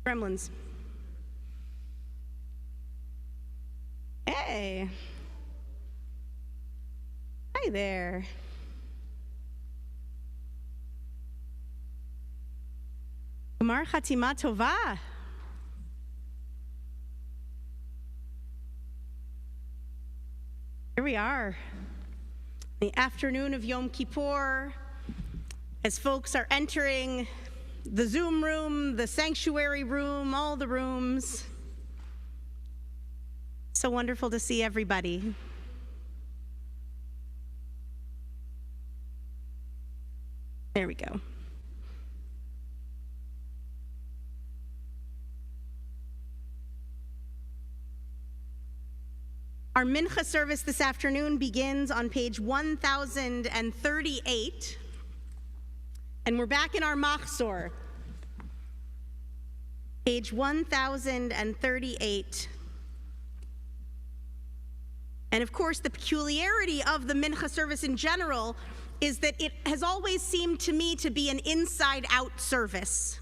Gremlins. Hey. Hi there. Gmar Chatima Tova. Here we are, the afternoon of Yom Kippur, as folks are entering the Zoom room, the sanctuary room, all the rooms. So wonderful to see everybody. There we go. Our Mincha service this afternoon begins on page 1038, and we're back in our Machzor, page 1038. And of course, the peculiarity of the Mincha service in general is that it has always seemed to me to be an inside-out service.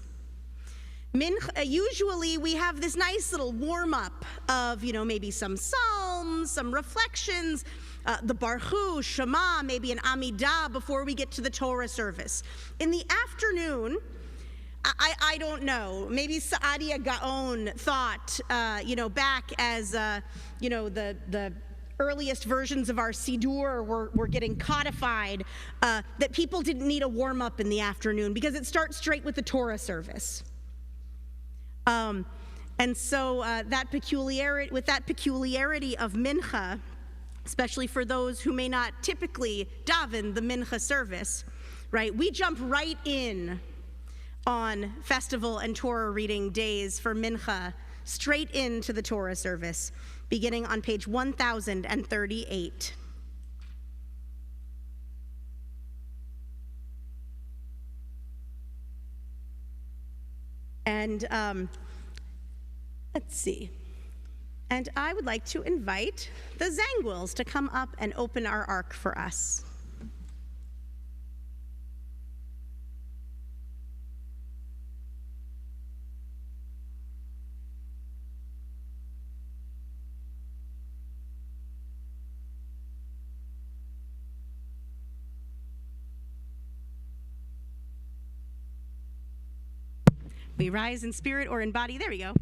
Mincha, usually we have this nice little warm-up of, maybe some psalms, some reflections, the Baruch Hu, Shema, maybe an Amidah before we get to the Torah service. In the afternoon, I don't know, maybe Saadia Gaon thought, back as, the earliest versions of our Siddur were getting codified, that people didn't need a warm-up in the afternoon because it starts straight with the Torah service. And so that peculiarity of Mincha, especially for those who may not typically daven the Mincha service, right? We jump right in on festival and Torah reading days for Mincha, straight into the Torah service, beginning on page 1038. And let's see. And I would like to invite the Zangwills to come up and open our ark for us. We rise in spirit or in body, there we go,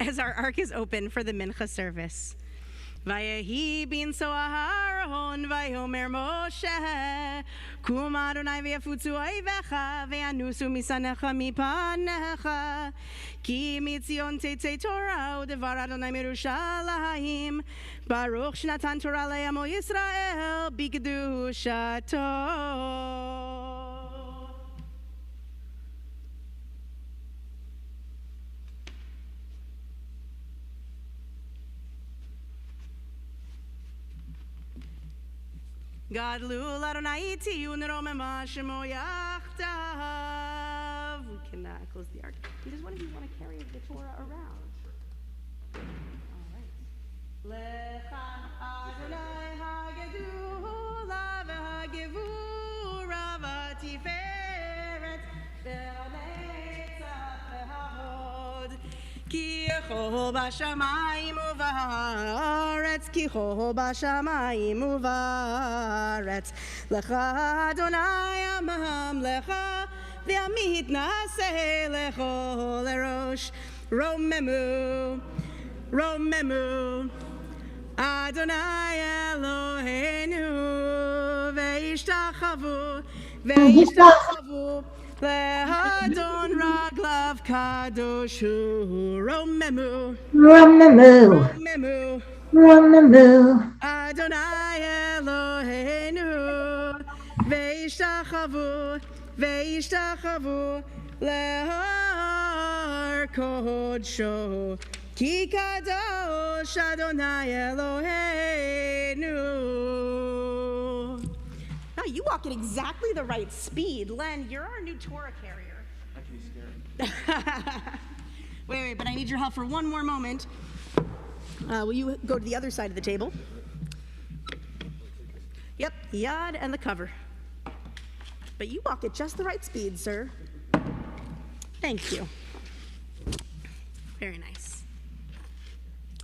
as our ark is open for the Mincha service. Vayehi bin Soaharon Vayomer Moshe Kum Adonai v'yafutzu oivecha v'yanusu misanecha mipanecha Ki mitzion tetzei Torah u'devar Adonai mirushalayim Baruch shnatan Torah le'amo Yisrael b'kedushato. Gadlu Adonai iti u'neromema shemo yachtav. We can close the ark. Does one of you want to carry the Torah around? All right. Lecha Adonai hagedula v'hagevura v'tiferet v'hanetzach v'hahod. Ki yecho b'shamayim u'va'aretz, ki yecho b'shamayim u'va'aretz. Lecha Adonai amam lecha, v'amid na'aseh lecho lerosh. Romemu, romemu, Adonai Eloheinu, ve'ishtachavu, ve'ishtachavu. Le'adon raglav kadoshu. Romemu, Romemu, romemu, Romemu, Adonai Eloheinu, ve'ishtachavu, ve'ishtachavu, le'ar kodsho, ki kadosh Adonai Eloheinu. Now you walk at exactly the right speed. Len, you're our new Torah carrier. I can be scared. Wait, but I need your help for one more moment. Will you go to the other side of the table? Yep, yad and the cover. But you walk at just the right speed, sir. Thank you. Very nice.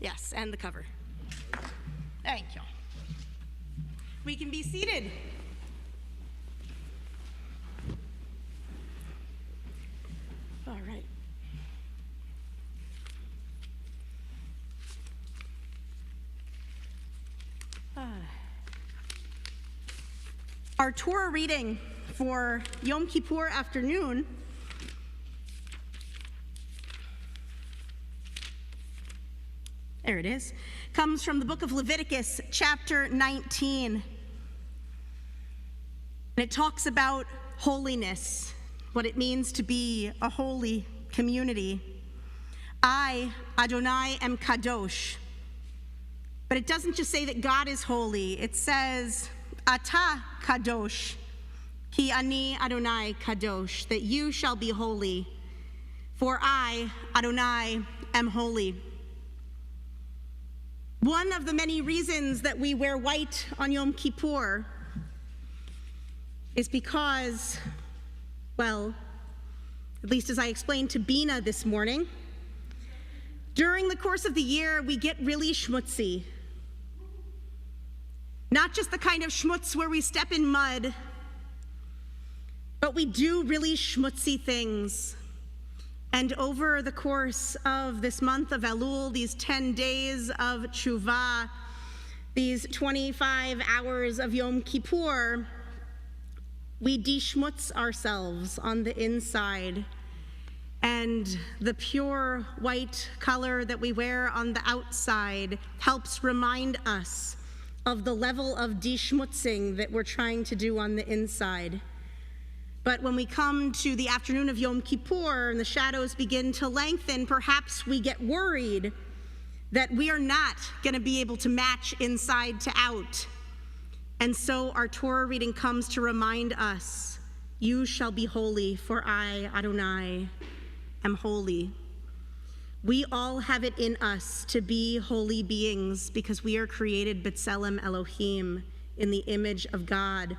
Yes, and the cover. Thank you. We can be seated. All right. Our Torah reading for Yom Kippur afternoon there it is, comes from the book of Leviticus chapter 19. And it talks about holiness, what it means to be a holy community. I, Adonai, am kadosh. But it doesn't just say that God is holy, it says, Ata kadosh, ki ani Adonai kadosh, that you shall be holy, for I, Adonai, am holy. One of the many reasons that we wear white on Yom Kippur is because, well, at least as I explained to Bina this morning, during the course of the year, we get really schmutzy. Not just the kind of schmutz where we step in mud, but we do really schmutzy things. And over the course of this month of Elul, these 10 days of Tshuva, these 25 hours of Yom Kippur, we de-schmutz ourselves on the inside. And the pure white color that we wear on the outside helps remind us of the level of de-schmutzing that we're trying to do on the inside. But when we come to the afternoon of Yom Kippur and the shadows begin to lengthen, perhaps we get worried that we are not going to be able to match inside to out. And so our Torah reading comes to remind us, you shall be holy, for I, Adonai, am holy. We all have it in us to be holy beings because we are created B'Tselem Elohim, in the image of God.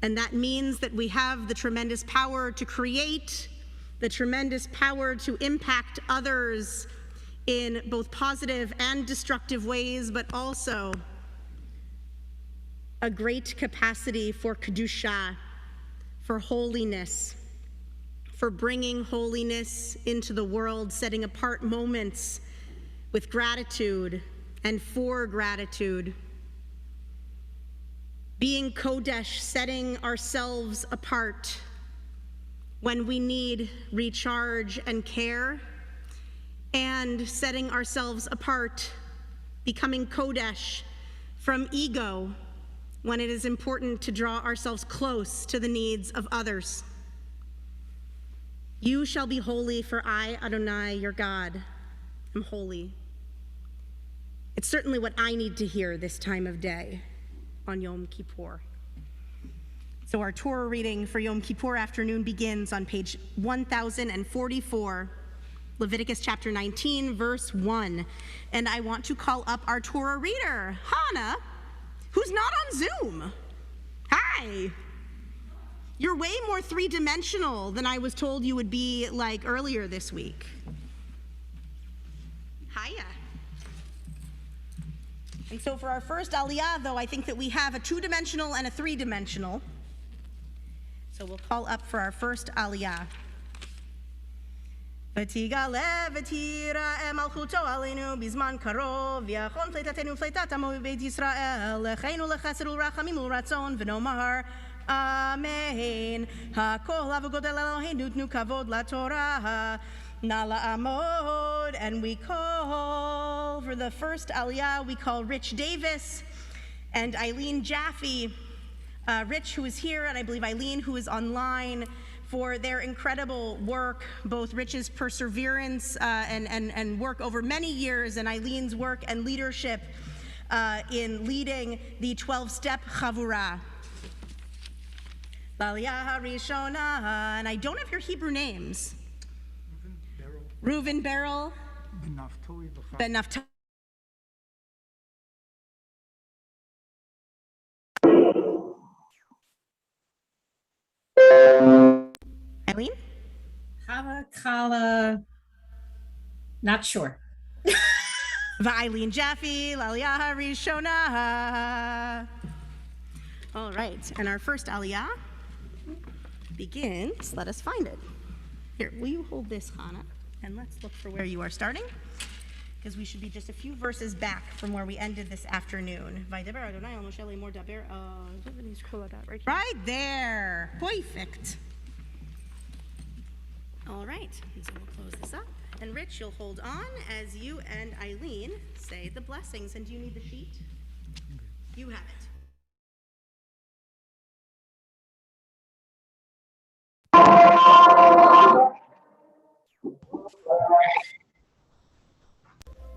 And that means that we have the tremendous power to create, the tremendous power to impact others in both positive and destructive ways, but also a great capacity for kedusha, for holiness, for bringing holiness into the world, setting apart moments with gratitude and for gratitude. Being Kodesh, setting ourselves apart when we need recharge and care, and setting ourselves apart, becoming Kodesh from ego when it is important to draw ourselves close to the needs of others. You shall be holy, for I, Adonai, your God, am holy. It's certainly what I need to hear this time of day on Yom Kippur. So our Torah reading for Yom Kippur afternoon begins on page 1044, Leviticus chapter 19, verse 1. And I want to call up our Torah reader, Hannah, who's not on Zoom. Hi. You're way more three-dimensional than I was told you would be like earlier this week. Hiya. And so for our first aliyah, though, I think that we have a two-dimensional and a three-dimensional. So we'll call up for our first aliyah. ותגלה ותיראה מלכותו עלינו בזמן קרוב, ויחון פליטתנו פליטת עמו בבית ישראל, לחיינו לחסד ולרחמים ולרצון, ונאמר אמן. הכל אב וגודל אלוהינו תנו כבוד לתורה, נא לעמוד. And we call, for the first aliyah, we call Rich Davis and Eileen Jaffe. Rich, who is here, and I believe Eileen, who is online, for their incredible work, both Rich's perseverance and work over many years, and Eileen's work and leadership in leading the 12-step Chavurah. L'aliyah harishona, and I don't have your Hebrew names. Reuven Beryl. Ben Naphtali. Eileen? Chava Kala Not sure. Eileen, Jaffe, L'Aliyah Rishona. All right, and our first Aliyah begins. Let us find it. Here, will you hold this, Hannah? And let's look for where you are starting, because we should be just a few verses back from where we ended this afternoon. Right there. Perfect. All right, and so we'll close this up. And Rich, you'll hold on as you and Eileen say the blessings. And do you need the sheet? You have it.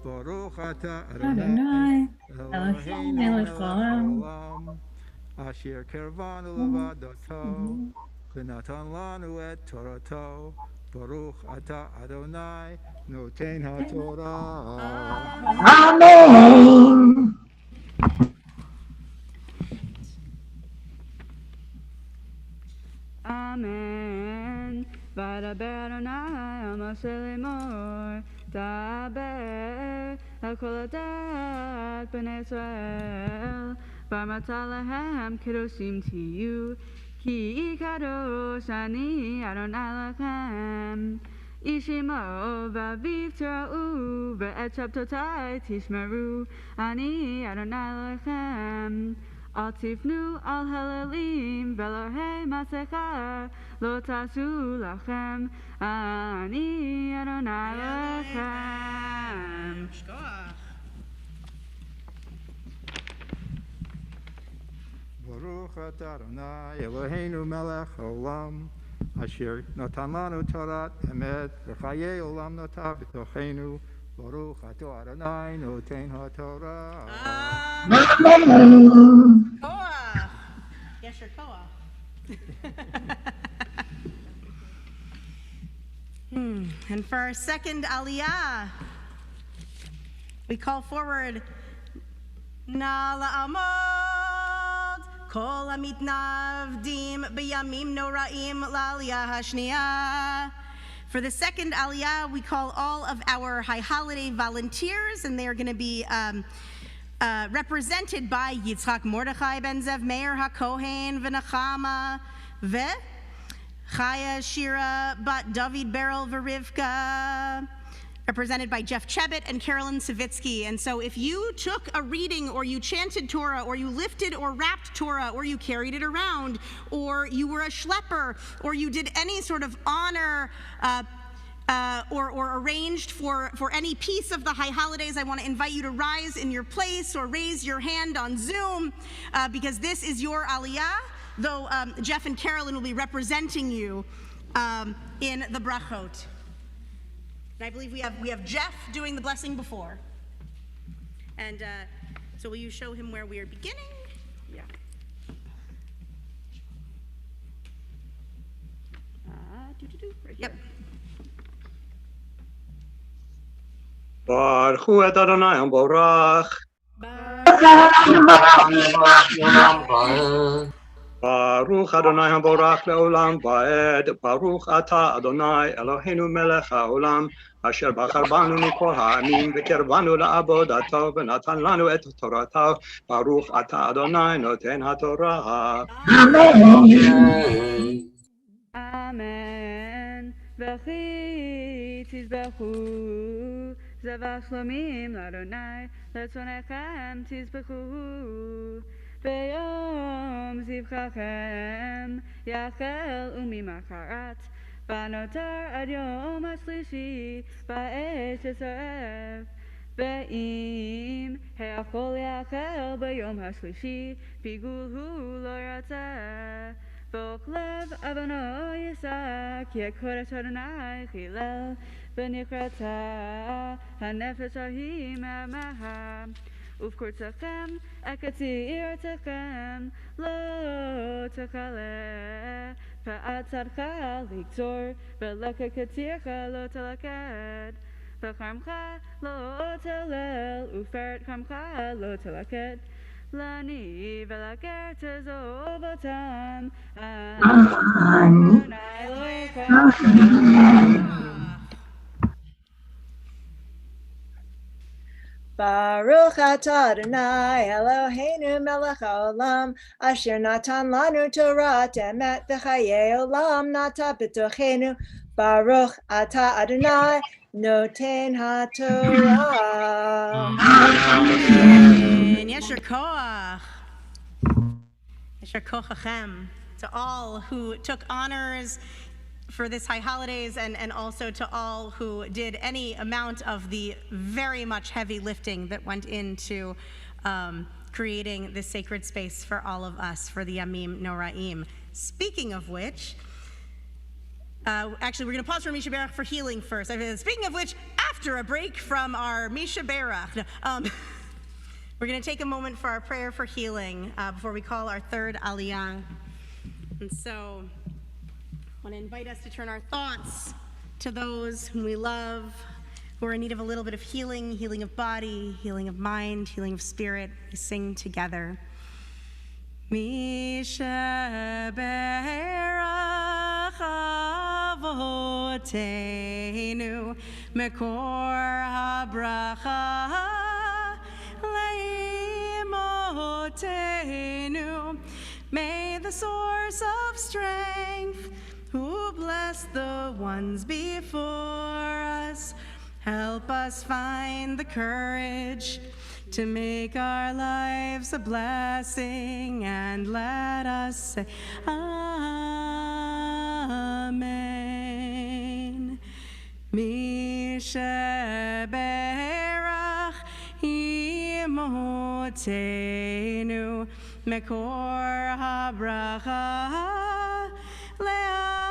Baruch atah Adonai, Eloheinu Eloheinu melech melech haolam, haolam, asher kirvanu levadoto, v'natan lanu et torato. Baruch atah Adonai, noten haTorah. Amen. Amen. Vadaber Adonai al Moshe lemor, daber al kol adat bnei Israel, v'amata lahem kedoshim tiyu, ki kadosh ani Adonai lachem. Ishimo v'aviv tira'u, ve'et shabtotai tishmeru, ani Adonai lachem. Al tifnu al halalim velohei masecha lo tasu lachem ani Adonai lachem. Baruch atah Adonai Eloheinu melech haolam, asher natan lanu Torat emet, v'chayei olam natav b'tochenu. Baruch atah Adonai noten haTorah. Amen. Koach. Yes, your koach. And for our second Aliyah, we call forward Na la'amod kol hamitnavdim b'yamim noraim la'aliyah hashniah. For the second Aliyah, we call all of our high holiday volunteers, and they are going to be represented by Yitzchak Mordechai ben Zev Meir HaKohen v'Nachama Chaya Shira bat David Beryl v'Rivka, represented by Jeff Chebet and Carolyn Savitsky. And so if you took a reading, or you chanted Torah, or you lifted or wrapped Torah, or you carried it around, or you were a schlepper, or you did any sort of honor or arranged for any piece of the high holidays, I want to invite you to rise in your place or raise your hand on Zoom, because this is your Aliyah, though Jeff and Carolyn will be representing you in the brachot. And I believe we have Jeff doing the blessing before. And so will you show him where we are beginning? Yeah. Right. Yep. Baruch hu et Adonai Borach. Baruch Adonai Borach leolam vaed. Baruch ata Adonai Eloheinu melech haolam, asher bachar banu mikol ha'amim v'kirvanu la'avodato v'natan lanu et toratav. Baruch ata Adonai noten haTorah. Amen. Amen. V'chi tizbechu zevach shlomim l'Adonai letzonechem tizbechu. Beyom zivchachem yachel umimacharat vanotar ad yom hashlishi ba'esh esarev. Ve'im he'achol yachel beyom hashlishi pigulhu lo yatzeh. V'oklev avono yisak yekodesh Adonai chilel v'nichrata hanefesh ahi me'amaha. Ufkurtachem akatirtachem lo tachale pa'atzadcha liktor v'leka katircha lo talaked v'chamcha lo talel uferet chamcha lo talaked lani v'laker tezovotam Adonai lo'echa. Baruch atah Adonai Eloheinu melech haolam asher natan lanu Torah emet v'chayei olam nata b'tochenu. Baruch atah Adonai noten haTorah. And Yesher Koach. Yesher Kochachem. To all who took honors for this high holidays and also to all who did any amount of the very much heavy lifting that went into creating this sacred space for all of us, for the Yamim Noraim. Speaking of which, actually, we're going to pause for Misha Berach for healing first. Speaking of which, after a break from our Misha Berach, we're going to take a moment for our prayer for healing before we call our third Aliyah. And so I want to invite us to turn our thoughts to those whom we love, who are in need of a little bit of healing, healing of body, healing of mind, healing of spirit. We sing together. Misha Berach Avotenu Mekor HaBracha Leimotenu. May the source of strength, who bless the ones before us, help us find the courage to make our lives a blessing, and let us say Amen. Misha Berach Imotenu Mekor HaBracha Leavotenu.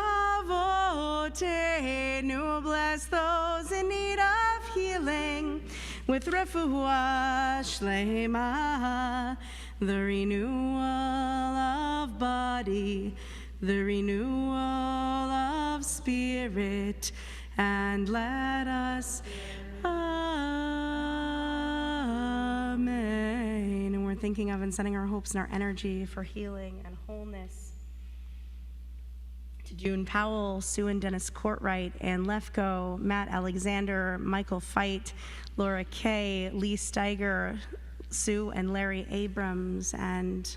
Bless those in need of healing with refuah shlema, the renewal of body, the renewal of spirit, and let us Amen. And we're thinking of and sending our hopes and our energy for healing and wholeness to June Powell, Sue and Dennis Courtwright, Ann Lefko, Matt Alexander, Michael Feit, Laura Kay, Lee Steiger, Sue and Larry Abrams, and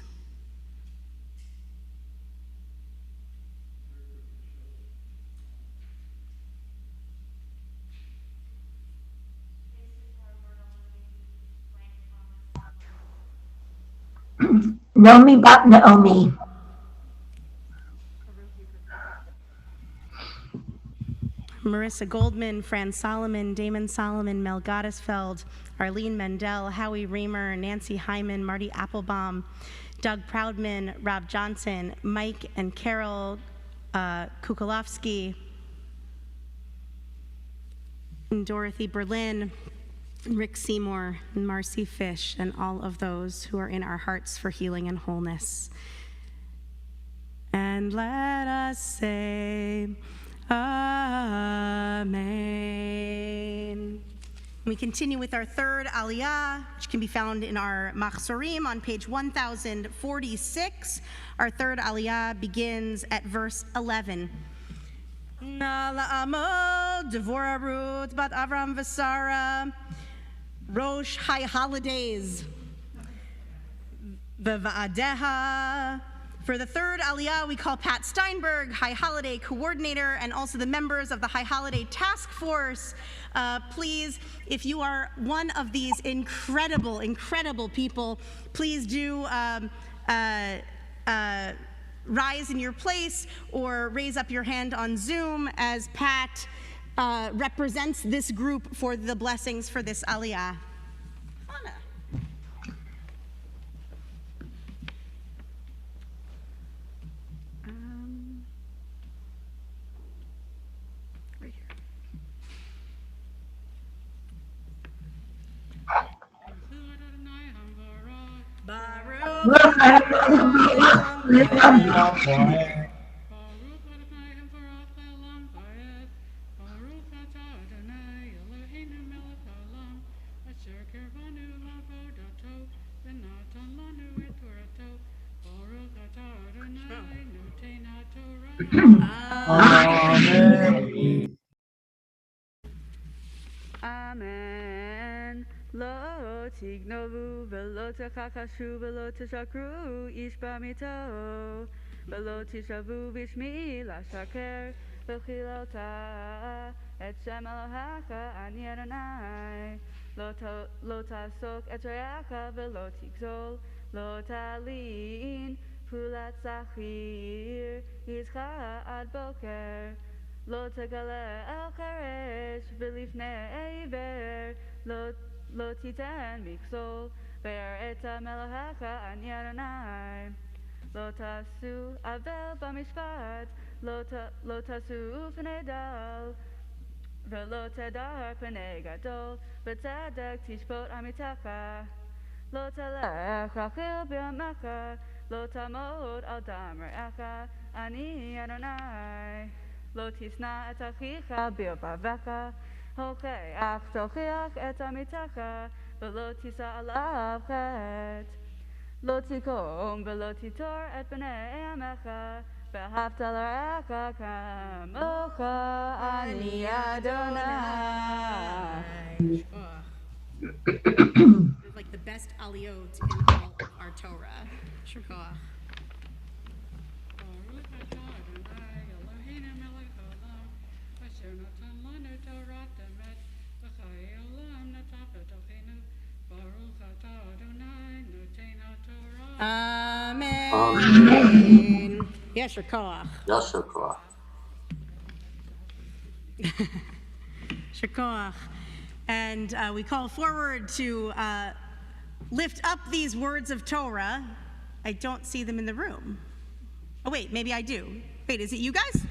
Naomi Bat Naomi. Marissa Goldman, Fran Solomon, Damon Solomon, Mel Gottesfeld, Arlene Mendel, Howie Reamer, Nancy Hyman, Marty Applebaum, Doug Proudman, Rob Johnson, Mike and Carol Kukolowski, and Dorothy Berlin, Rick Seymour, and Marcy Fish, and all of those who are in our hearts for healing and wholeness. And let us say, Amen. We continue with our third Aliyah, which can be found in our Machzorim on page 1046. Our third Aliyah begins at verse 11. Na la'amod Devorah Ruth bat Avram v'Sara Rosh High Holidays V'va'adeha. For the third Aliyah, we call Pat Steinberg, High Holiday Coordinator, and also the members of the High Holiday Task Force. Please, if you are one of these incredible, incredible people, please do rise in your place or raise up your hand on Zoom as Pat represents this group for the blessings for this Aliyah. Alanna. Right here. Amen. כן, לא תגנובו ולא תכחשו ולא תשקרו איש בעמיתו ולא תשבו בשמי לשקר וכילתה את שם אלוהיך אני אדוני לא תעסוק את רעך ולא תגזול לא תלין פעולת שכיר איתך עד בוקר לא תגלה אל חרש ולפני עיוור לא תיתן מכשול ויראת מאלוהיך אני אדוני לא תעשו עוול במשפט לא תעשו פני דל ולא תדר פני גדול בצדק תשפוט עמיתך לא תלך רכיל בימך לא תעמוד על דם רעך אני אדוני לא תשנא את אחיך בלבבך הוכח תוכיח את עמיתך ולא תישא עליו חטא לא תקום ולא תיטור את בני עמך ואהבת לרעך כמוך אני אדוני. Like the best aliyot in all of our Torah. Shukach. Amen. Amen. Yasher koach. Yasher koach. Shekoach. And we call forward to lift up these words of Torah. I don't see them in the room. Oh, wait, maybe I do. Wait, is it you guys?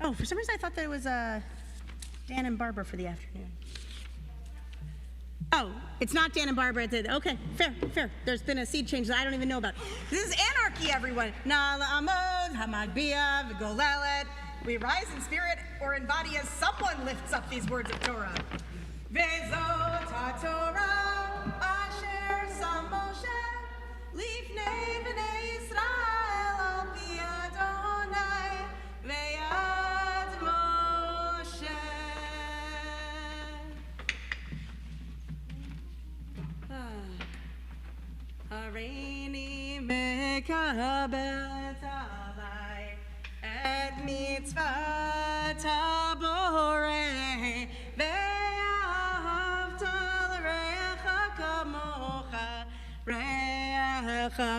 Oh, for some reason I thought there was Dan and Barbara for the afternoon. Oh, it's not Dan and Barbara. Okay, fair. There's been a seed change that I don't even know about. This is anarchy, everyone. Nala Amod, Hamagbia, Vigolelet. We rise in spirit or in body as someone lifts up these words of Torah. Vezot HaTorah asher sam Moshe lifnei bnei Yisrael al pi Adonai ve'ad Moshe. Hareini mekabel alai et mitzvat haborei ve'ahavta l'reacha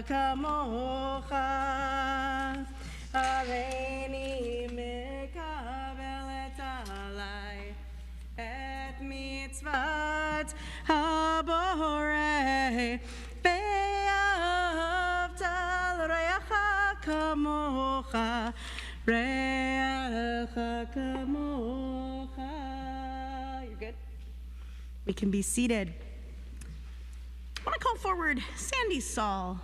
kamocha hareini mekabelet alai et mitzvat haborei ve'ahavta l'reacha kamocha You're good? We can be seated. I want to call forward Sandy Saul.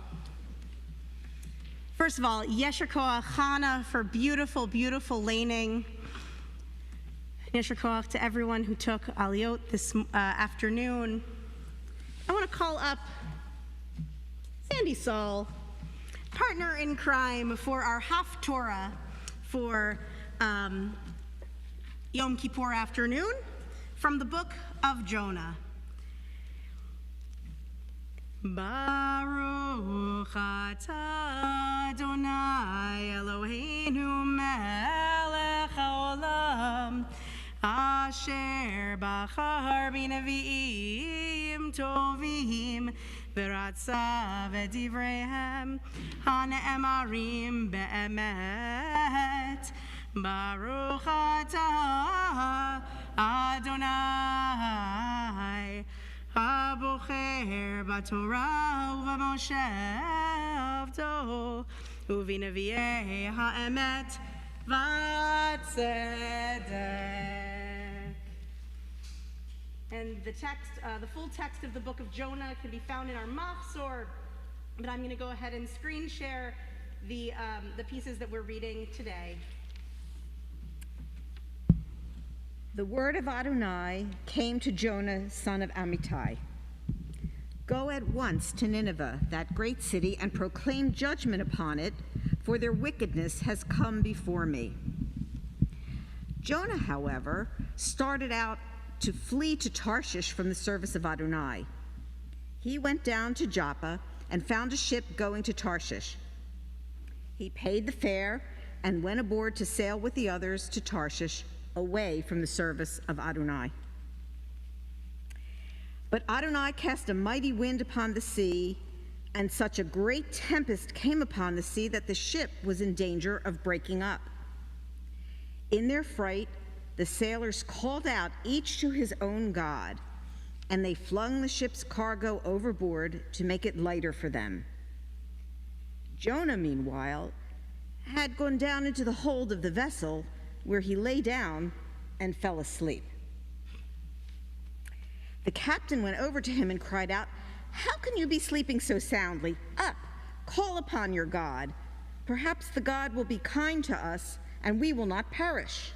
First of all, Yesher Koach Chana for beautiful, beautiful laning. Yesher Koach to everyone who took Aliyot this afternoon. I want to call up Sandy Saul, partner in crime for our Haftorah for Yom Kippur afternoon from the book of Jonah. Baruch atah Adonai Eloheinu melech haolam asher bachar b'neviim tovim v'ratza v'divreihem hana'emarim be'emet Baruch atah Adonai Abocher b'Torah u'b'Moshe avdo u'v'nevi'ei ha'emet v'tzedek. And the text, the full text of the book of Jonah can be found in our Machzor, but I'm going to go ahead and screen share the pieces that we're reading today. The word of Adonai came to Jonah, son of Amittai. Go at once to Nineveh, that great city, and proclaim judgment upon it, for their wickedness has come before me. Jonah, however, started out to flee to Tarshish from the service of Adonai. He went down to Jaffe and found a ship going to Tarshish. He paid the fare and went aboard to sail with the others to Tarshish, away from the service of Adonai. But Adonai cast a mighty wind upon the sea, and such a great tempest came upon the sea that the ship was in danger of breaking up. In their fright, the sailors called out each to his own god, and they flung the ship's cargo overboard to make it lighter for them. Jonah, meanwhile, had gone down into the hold of the vessel, where he lay down and fell asleep. The captain went over to him and cried out, "How can you be sleeping so soundly? Up, call upon your God. Perhaps the God will be kind to us, and we will not perish."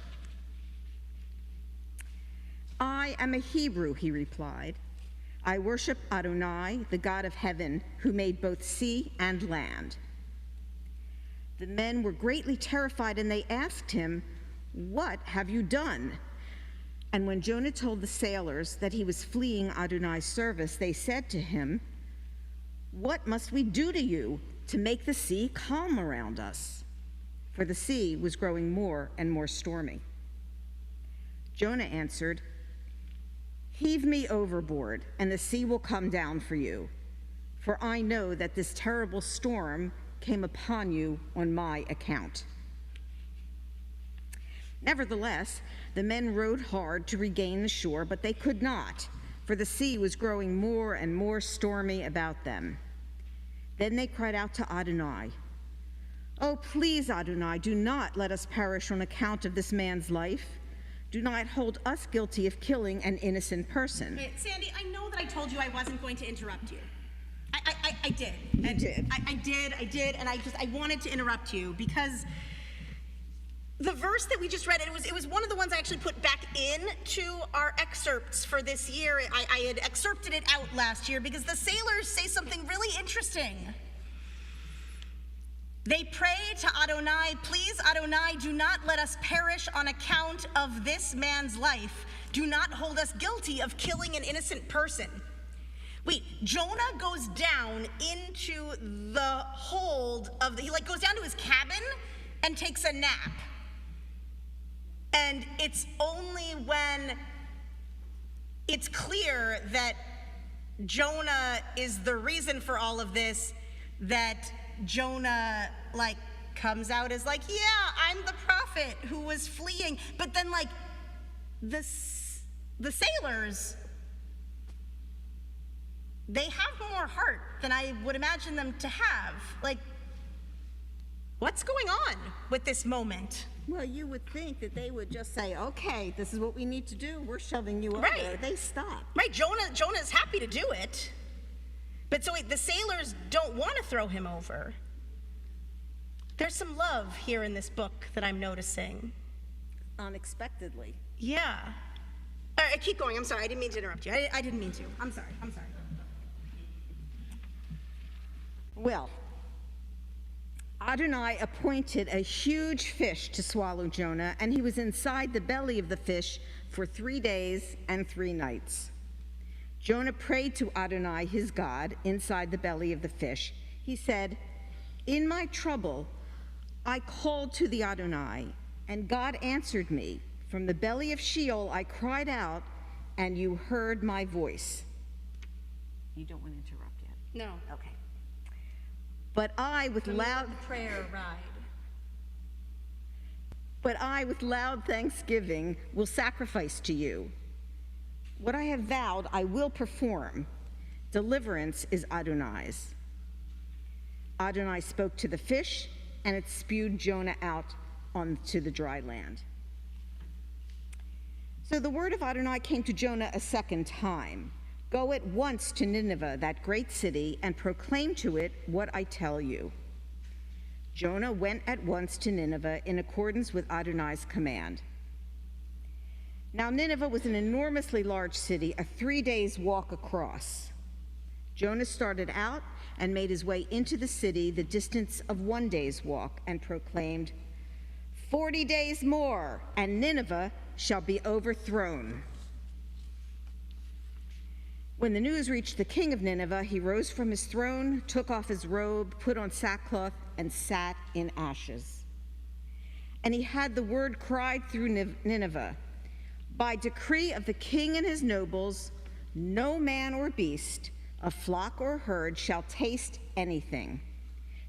"I am a Hebrew," he replied. "I worship Adonai, the God of heaven, who made both sea and land." The men were greatly terrified, and they asked him, "What have you done?" And when Jonah told the sailors that he was fleeing Adonai's service, they said to him, "What must we do to you to make the sea calm around us?" For the sea was growing more and more stormy. Jonah answered, "Heave me overboard, and the sea will come down for you. For I know that this terrible storm came upon you on my account." Nevertheless, the men rowed hard to regain the shore, but they could not, for the sea was growing more and more stormy about them. Then they cried out to Adonai, "Oh, please, Adonai, do not let us perish on account of this man's life. Do not hold us guilty of killing an innocent person." Okay, Sandy, I know that I told you I wasn't going to interrupt you. I did. You did. I did, and I wanted to interrupt you because the verse that we just read, it was one of the ones I actually put back into our excerpts for this year. I had excerpted it out last year because the sailors say something really interesting. They pray to Adonai, "Please, Adonai, do not let us perish on account of this man's life. Do not hold us guilty of killing an innocent person." Wait, Jonah goes down into the hold of he goes down to his cabin and takes a nap. And it's only when it's clear that Jonah is the reason for all of this that Jonah comes out as "Yeah, I'm the prophet who was fleeing." But then the sailors, they have more heart than I would imagine them to have. What's going on with this moment? Well, you would think that they would just say, "Okay, this is what we need to do. We're shoving you over." Right. They stop. Right, Jonah's happy to do it. But so wait, the sailors don't want to throw him over. There's some love here in this book that I'm noticing. Unexpectedly. Yeah. All right, keep going. I'm sorry. I didn't mean to interrupt you. I didn't mean to. I'm sorry. Well, Adonai appointed a huge fish to swallow Jonah, and he was inside the belly of the fish for 3 days and 3 nights. Jonah prayed to Adonai, his God, inside the belly of the fish. He said, "In my trouble, I called to the Adonai, and God answered me. From the belly of Sheol I cried out, and you heard my voice." You don't want to interrupt yet? No. Okay. But I with loud thanksgiving will sacrifice to you. What I have vowed I will perform. Deliverance is Adonai's. Adonai spoke to the fish, and it spewed Jonah out onto the dry land. So the word of Adonai came to Jonah a second time. "Go at once to Nineveh, that great city, and proclaim to it what I tell you." Jonah went at once to Nineveh in accordance with Adonai's command. Now Nineveh was an enormously large city, a 3 days' walk across. Jonah started out and made his way into the city the distance of 1 day's walk and proclaimed, 40 days more, and Nineveh shall be overthrown. When the news reached the king of Nineveh, he rose from his throne, took off his robe, put on sackcloth, and sat in ashes. And he had the word cried through Nineveh, by decree of the king and his nobles, no man or beast, a flock or herd shall taste anything.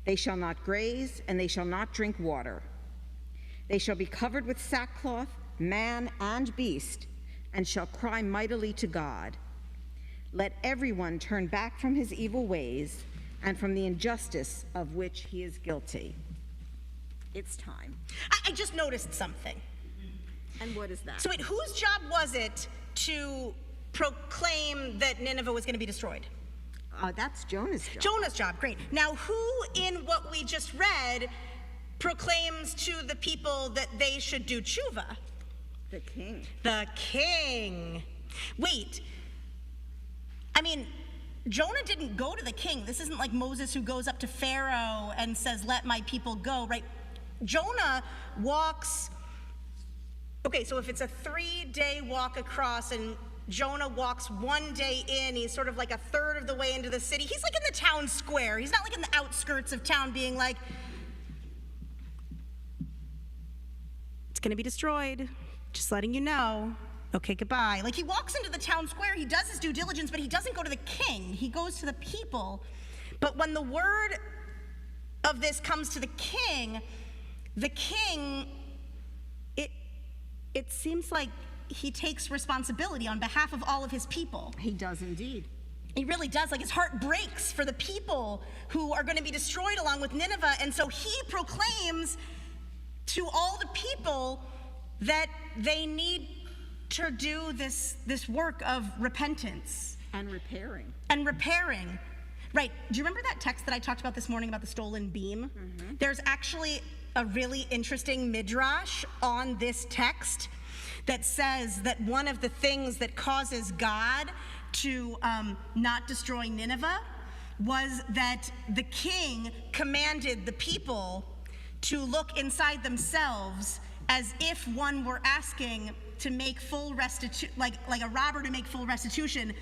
They shall not graze, and they shall not drink water. They shall be covered with sackcloth, man and beast, and shall cry mightily to God. Let everyone turn back from his evil ways and from the injustice of which he is guilty. It's time. I just noticed something. And what is that? So wait, whose job was it to proclaim that Nineveh was going to be destroyed? That's Jonah's job. Jonah's job, great. Now, who in what we just read proclaims to the people that they should do tshuva? The king. The king. Wait, I mean, Jonah didn't go to the king. This isn't like Moses who goes up to Pharaoh and says, let my people go, right? Jonah walks, okay, so if it's a 3-day walk across and Jonah walks 1 day in, he's sort of like a third of the way into the city. He's like in the town square. He's not like in the outskirts of town being like, it's gonna be destroyed, just letting you know. Okay, goodbye. Like he walks into the town square, he does his due diligence, but he doesn't go to the king. He goes to the people. But when the word of this comes to the king, it seems like he takes responsibility on behalf of all of his people. He does indeed. He really does. Like his heart breaks for the people who are going to be destroyed along with Nineveh. And so he proclaims to all the people that they need to do this work of repentance. And repairing. Right. Do you remember that text that I talked about this morning about the stolen beam? Mm-hmm. There's actually a really interesting midrash on this text that says that one of the things that causes God to not destroy Nineveh was that the king commanded the people to look inside themselves as if one were asking to make full restitution, like a robber to make full restitution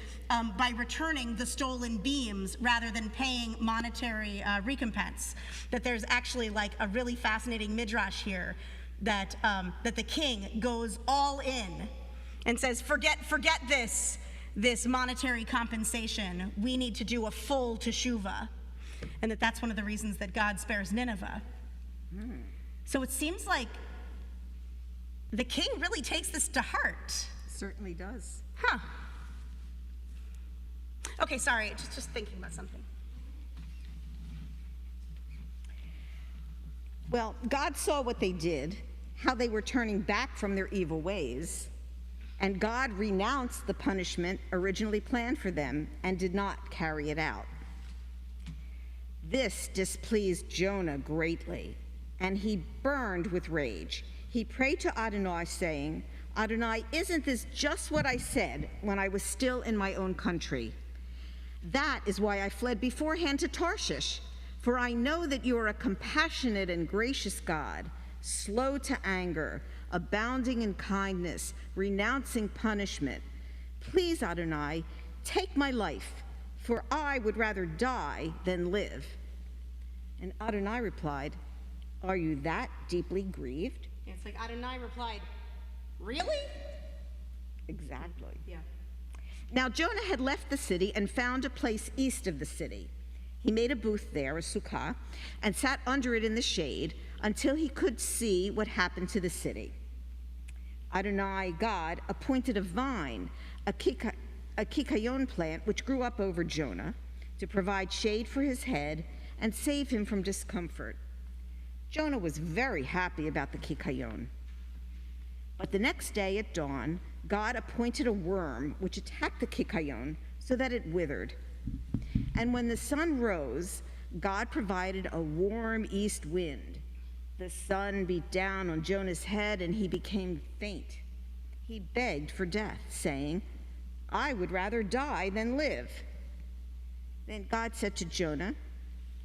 by returning the stolen beams rather than paying monetary recompense. That there's actually like a really fascinating midrash here that the king goes all in and says, forget this monetary compensation. We need to do a full teshuvah, and that's one of the reasons that God spares Nineveh. So it seems like the king really takes this to heart. Certainly does. Huh. Okay, sorry, just thinking about something. Well, God saw what they did, how they were turning back from their evil ways, and God renounced the punishment originally planned for them and did not carry it out. This displeased Jonah greatly, and he burned with rage. He prayed to Adonai, saying, Adonai, isn't this just what I said when I was still in my own country? That is why I fled beforehand to Tarshish, for I know that you are a compassionate and gracious God, slow to anger, abounding in kindness, renouncing punishment. Please, Adonai, take my life, for I would rather die than live. And Adonai replied, are you that deeply grieved? It's like Adonai replied, really? Exactly. Yeah. Now Jonah had left the city and found a place east of the city. He made a booth there, a sukkah, and sat under it in the shade until he could see what happened to the city. Adonai, God, appointed a vine, a kikayon plant, which grew up over Jonah to provide shade for his head and save him from discomfort. Jonah was very happy about the kikayon. But the next day at dawn, God appointed a worm which attacked the kikayon so that it withered. And when the sun rose, God provided a warm east wind. The sun beat down on Jonah's head and he became faint. He begged for death, saying, I would rather die than live. Then God said to Jonah,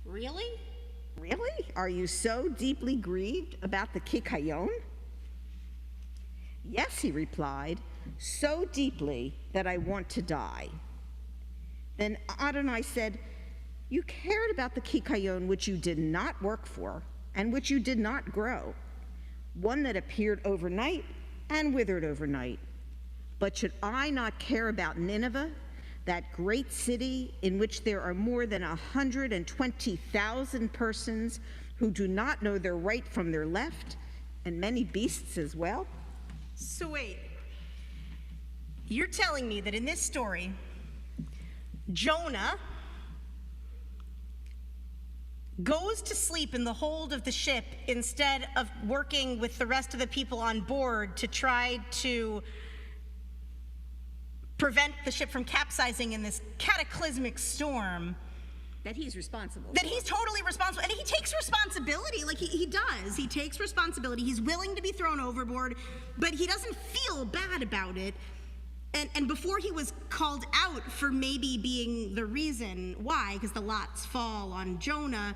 Really? Really? Are you so deeply grieved about the kikayon? Yes, he replied, so deeply that I want to die. Then Adonai said, "You cared about the kikayon which you did not work for and which you did not grow, one that appeared overnight and withered overnight. But should I not care about Nineveh, that great city in which there are more than 120,000 persons who do not know their right from their left, and many beasts as well?" So wait, you're telling me that in this story, Jonah goes to sleep in the hold of the ship instead of working with the rest of the people on board to try to prevent the ship from capsizing in this cataclysmic storm. That he's responsible. That he's totally responsible, and he takes responsibility, like he does. He takes responsibility. He's willing to be thrown overboard, but he doesn't feel bad about it. And before he was called out for maybe being the reason why, because the lots fall on Jonah,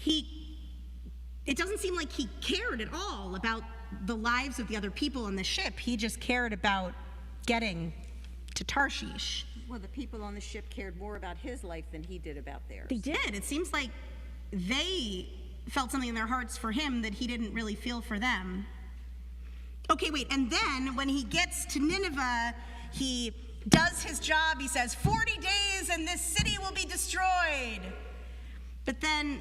it doesn't seem like he cared at all about the lives of the other people on the ship. He just cared about getting to Tarshish. Well, the people on the ship cared more about his life than he did about theirs. They did. It seems like they felt something in their hearts for him that he didn't really feel for them. Okay, wait, and then when he gets to Nineveh, he does his job. He says, 40 days and this city will be destroyed. But then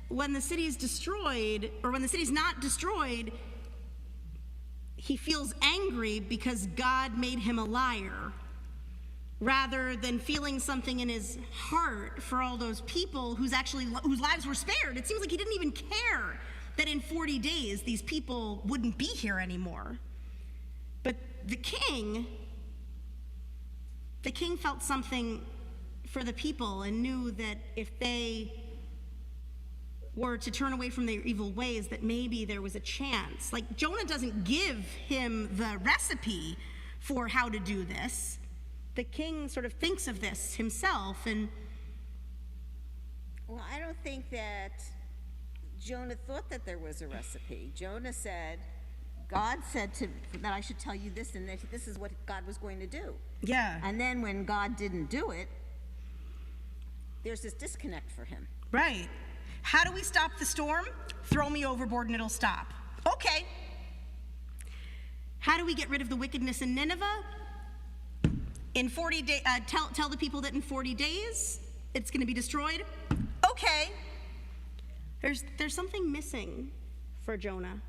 when the city is destroyed, or when the city's not destroyed, he feels angry because God made him a liar, rather than feeling something in his heart for all those people whose lives were spared. It seems like he didn't even care that in 40 days these people wouldn't be here anymore. But the king felt something for the people and knew that if they were to turn away from their evil ways, that maybe there was a chance. Like, Jonah doesn't give him the recipe for how to do this. The king sort of thinks of this himself, and Well, I don't think that Jonah thought that there was a recipe. Jonah said, God said that I should tell you this, and that this is what God was going to do. yeah, And then when God didn't do it, there's this disconnect for him. right. How do we stop the storm? Throw me overboard and it'll stop. Okay. How do we get rid of the wickedness in Nineveh? In 40 days, tell the people that in 40 days it's going to be destroyed. Okay. There's something missing for Jonah.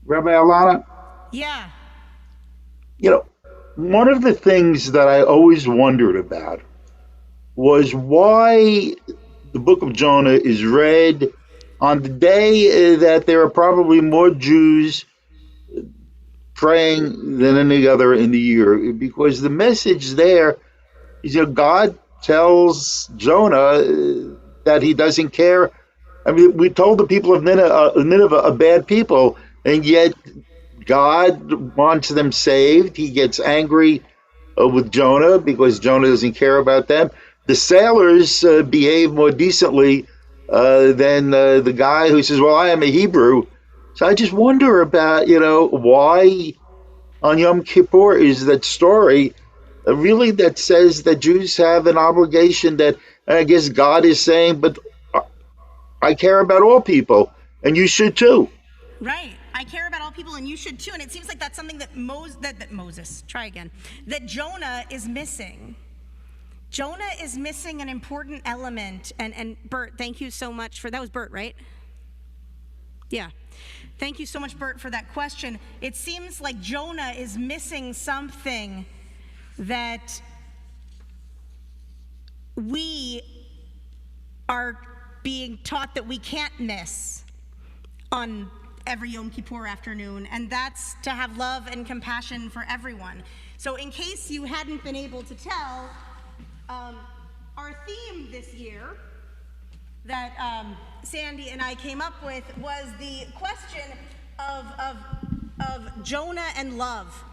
Rabbi Alanna, Yeah. One of the things that I always wondered about was why the book of Jonah is read on the day that there are probably more Jews praying than any other in the year, because the message there is, God tells Jonah that he doesn't care. I mean, we told the people of Nineveh are bad people, and yet God wants them saved. He gets angry with Jonah because Jonah doesn't care about them. The sailors behave more decently than the guy who says, well, I am a Hebrew. So I just wonder about, why on Yom Kippur is that story really that says that Jews have an obligation that, I guess God is saying, but I care about all people, and you should too. Right. I care about all people, and you should too. And it seems like that's something that that Jonah is missing. Jonah is missing an important element. And Bert, thank you so much that was Bert, right? Yeah. Thank you so much, Bert, for that question. It seems like Jonah is missing something that we are being taught that we can't miss on every Yom Kippur afternoon, and that's to have love and compassion for everyone. So in case you hadn't been able to tell, our theme this year that Sandy and I came up with was the question of Jonah and love.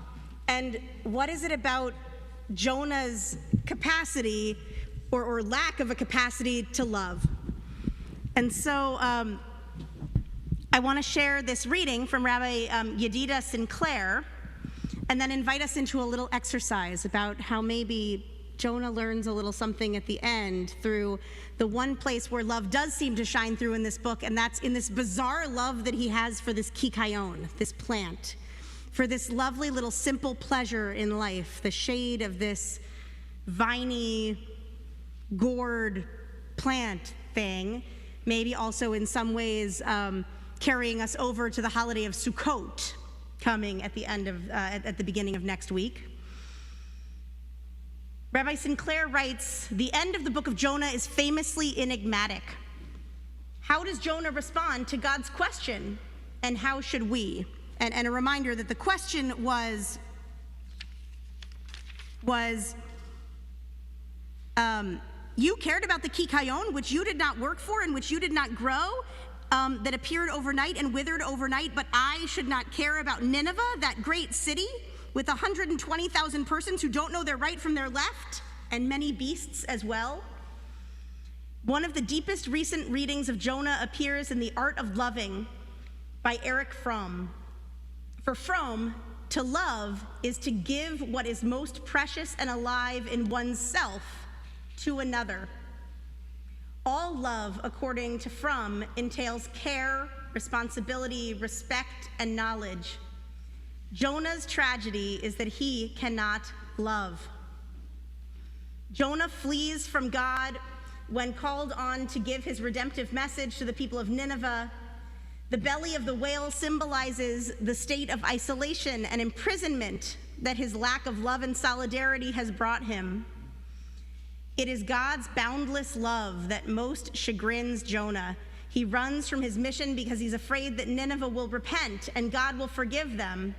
And what is it about Jonah's capacity or lack of a capacity to love? And so I want to share this reading from Rabbi Yedida Sinclair, and then invite us into a little exercise about how maybe Jonah learns a little something at the end through the one place where love does seem to shine through in this book, and that's in this bizarre love that he has for this kikayon, this plant, for this lovely little simple pleasure in life, the shade of this viney, gourd plant thing, maybe also in some ways carrying us over to the holiday of Sukkot coming at the end of, at the beginning of next week. Rabbi Sinclair writes, the end of the book of Jonah is famously enigmatic. How does Jonah respond to God's question, and how should we? And a reminder that the question was you cared about the kikayon, which you did not work for and which you did not grow, that appeared overnight and withered overnight, but I should not care about Nineveh, that great city with 120,000 persons who don't know their right from their left, and many beasts as well. One of the deepest recent readings of Jonah appears in The Art of Loving by Erich Fromm. For Fromm, to love is to give what is most precious and alive in oneself to another. All love, according to Fromm, entails care, responsibility, respect, and knowledge. Jonah's tragedy is that he cannot love. Jonah flees from God when called on to give his redemptive message to the people of Nineveh. The belly of the whale symbolizes the state of isolation and imprisonment that his lack of love and solidarity has brought him. It is God's boundless love that most chagrins Jonah. He runs from his mission because he's afraid that Nineveh will repent and God will forgive them.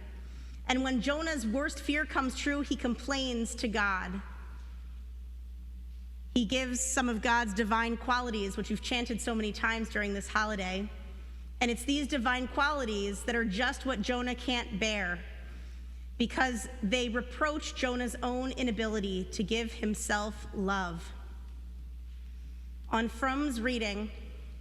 And when Jonah's worst fear comes true, he complains to God. He gives some of God's divine qualities, which we've chanted so many times during this holiday. And it's these divine qualities that are just what Jonah can't bear, because they reproach Jonah's own inability to give himself love. On Fromm's reading,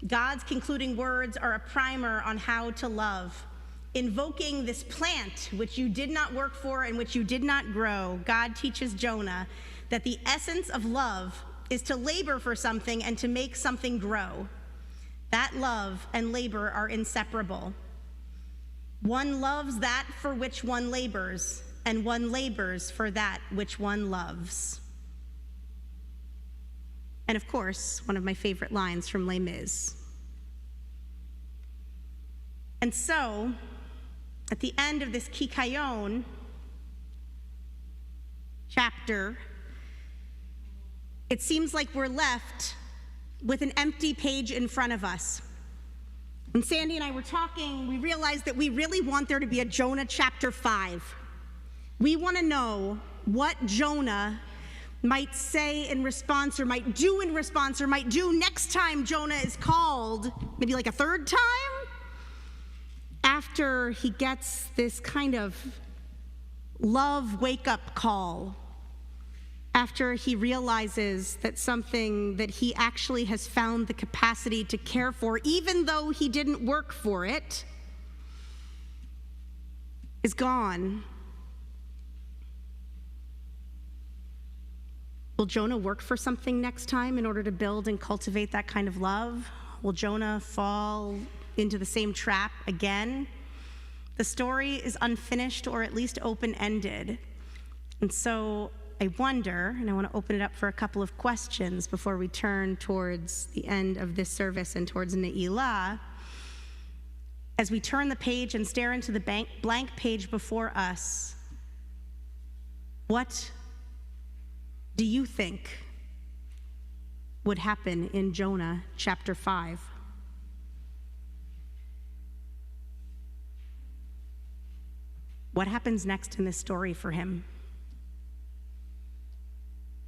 God's concluding words are a primer on how to love. Invoking this plant, which you did not work for and which you did not grow, God teaches Jonah that the essence of love is to labor for something and to make something grow. That love and labor are inseparable. One loves that for which one labors, and one labors for that which one loves. And of course, one of my favorite lines from Les Mis. And so, at the end of this kikayon chapter, it seems like we're left with an empty page in front of us. When Sandy and I were talking, we realized that we really want there to be a Jonah chapter 5. We want to know what Jonah might say in response, or might do in response, or might do next time Jonah is called, maybe like a third time, after he gets this kind of love wake-up call, after he realizes that something that he actually has found the capacity to care for, even though he didn't work for it, is gone. Will Jonah work for something next time in order to build and cultivate that kind of love? Will Jonah fall into the same trap again? The story is unfinished, or at least open-ended. And so I wonder, and I want to open it up for a couple of questions before we turn towards the end of this service and towards Ne'ilah. As we turn the page and stare into the blank page before us, what do you think would happen in Jonah chapter 5? What happens next in this story for him?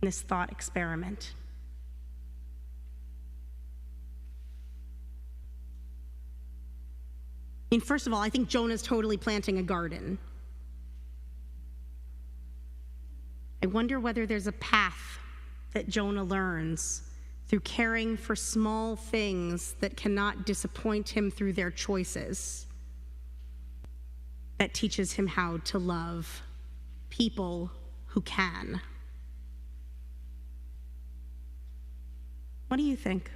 This thought experiment. I mean, first of all, I think Jonah's totally planting a garden. I wonder whether there's a path that Jonah learns through caring for small things that cannot disappoint him through their choices, that teaches him how to love people who can. What do you think?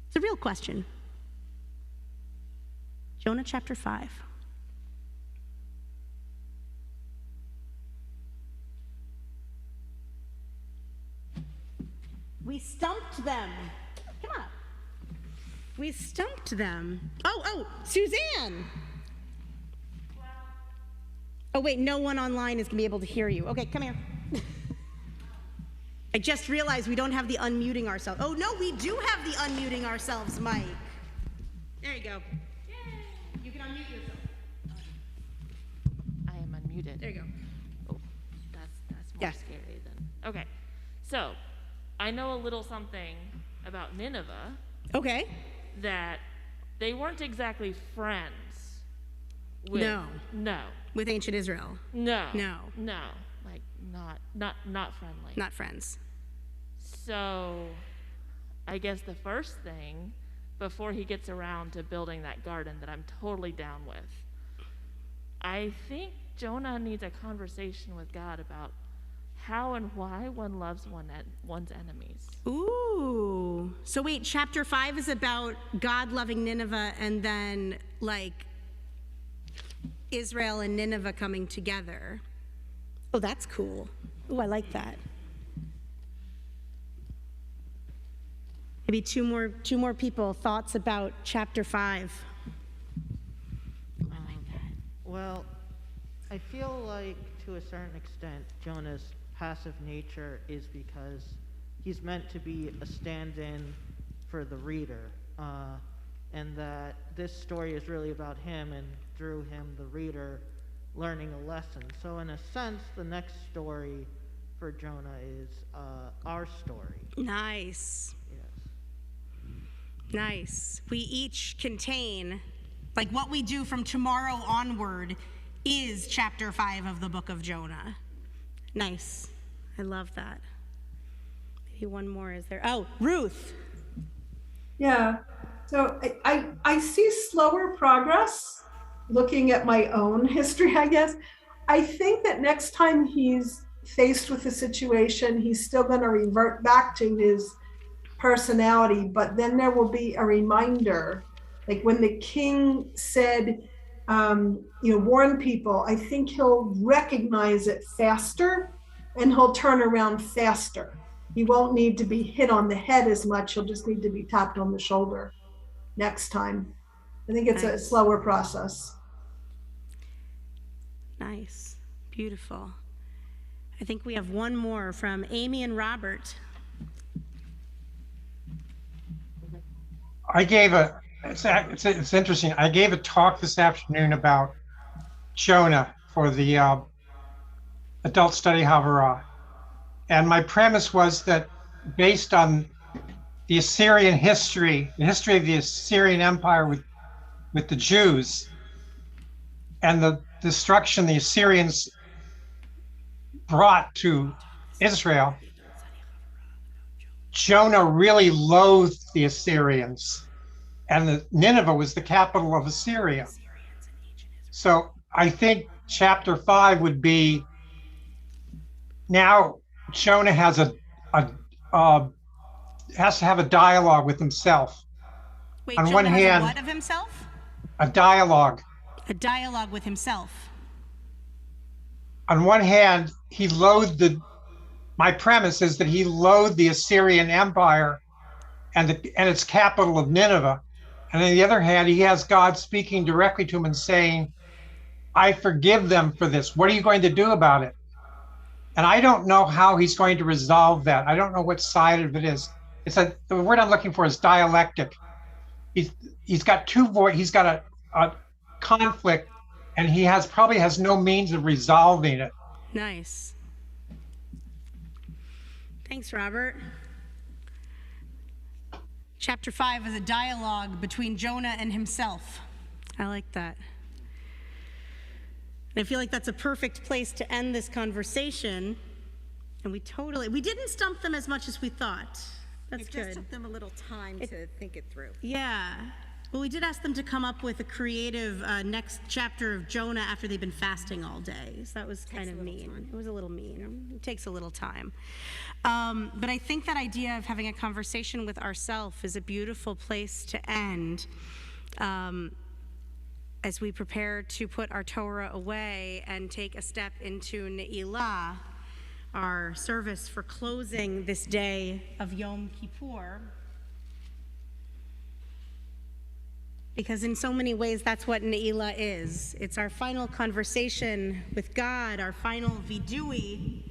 It's a real question. Jonah chapter 5. We stumped them. Come on. We stumped them. Oh, Suzanne. Oh, wait, no one online is going to be able to hear you. Okay, come here. I just realized we don't have the unmuting ourselves. Oh, no, we do have the unmuting ourselves, Mike. There you go. Yay. You can unmute yourself. I am unmuted. There you go. Oh, that's more scary than. Okay, so I know a little something about Nineveh. Okay. That they weren't exactly friends with. No. With ancient Israel. No. Like not friendly. Not friends. So, I guess the first thing, before he gets around to building that garden that I'm totally down with, I think Jonah needs a conversation with God about how and why one loves one's enemies. Ooh. So wait, chapter 5 is about God loving Nineveh and then, like, Israel and Nineveh coming together. Oh, that's cool. Ooh, I like that. Maybe two more people, thoughts about chapter 5. I like that. Well, I feel like to a certain extent Jonah's passive nature is because he's meant to be a stand-in for the reader, and that this story is really about him and through him, the reader, learning a lesson. So in a sense, the next story for Jonah is our story. Nice. Yes. Nice. We each contain, like, what we do from tomorrow onward is chapter 5 of the book of Jonah. Nice. I love that. Maybe one more is there. Oh, Ruth. Yeah. So I see slower progress looking at my own history, I guess. I think that next time he's faced with a situation, he's still going to revert back to his personality, but then there will be a reminder. Like when the king said, warn people, I think he'll recognize it faster and he'll turn around faster. He won't need to be hit on the head as much. He'll just need to be tapped on the shoulder next time. I think it's a slower process. Nice. Beautiful. I think we have one more from Amy and Robert. It's interesting. I gave a talk this afternoon about Jonah for the Adult Study Havurah. And my premise was that based on the Assyrian history, the history of the Assyrian Empire with the Jews and the destruction the Assyrians brought to Israel, Jonah really loathed the Assyrians, and Nineveh was the capital of Assyria. So I think chapter 5 would be, now Jonah has has to have a dialogue with himself. Wait, on Jonah one has hand, a what of himself? A dialogue. A dialogue with himself. On one hand, he loathed my premise is that he loathed the Assyrian Empire and its capital of Nineveh. And on the other hand, he has God speaking directly to him and saying, I forgive them for this. What are you going to do about it? And I don't know how he's going to resolve that. I don't know what side of it is. The word I'm looking for is dialectic. He's got two voices. He's got a conflict, and he probably has no means of resolving it. Nice. Thanks, Robert. Chapter 5 is a dialogue between Jonah and himself. I like that. I feel like that's a perfect place to end this conversation. And we didn't stump them as much as we thought. That's good. It just took them a little time to think it through. Yeah. Well, we did ask them to come up with a creative next chapter of Jonah after they've been fasting all day. So that was kind of mean. It was a little mean. It takes a little time. But I think that idea of having a conversation with ourselves is a beautiful place to end as we prepare to put our Torah away and take a step into Ne'ilah, our service for closing this day of Yom Kippur. Because in so many ways, that's what Ne'ilah is. It's our final conversation with God, our final vidui,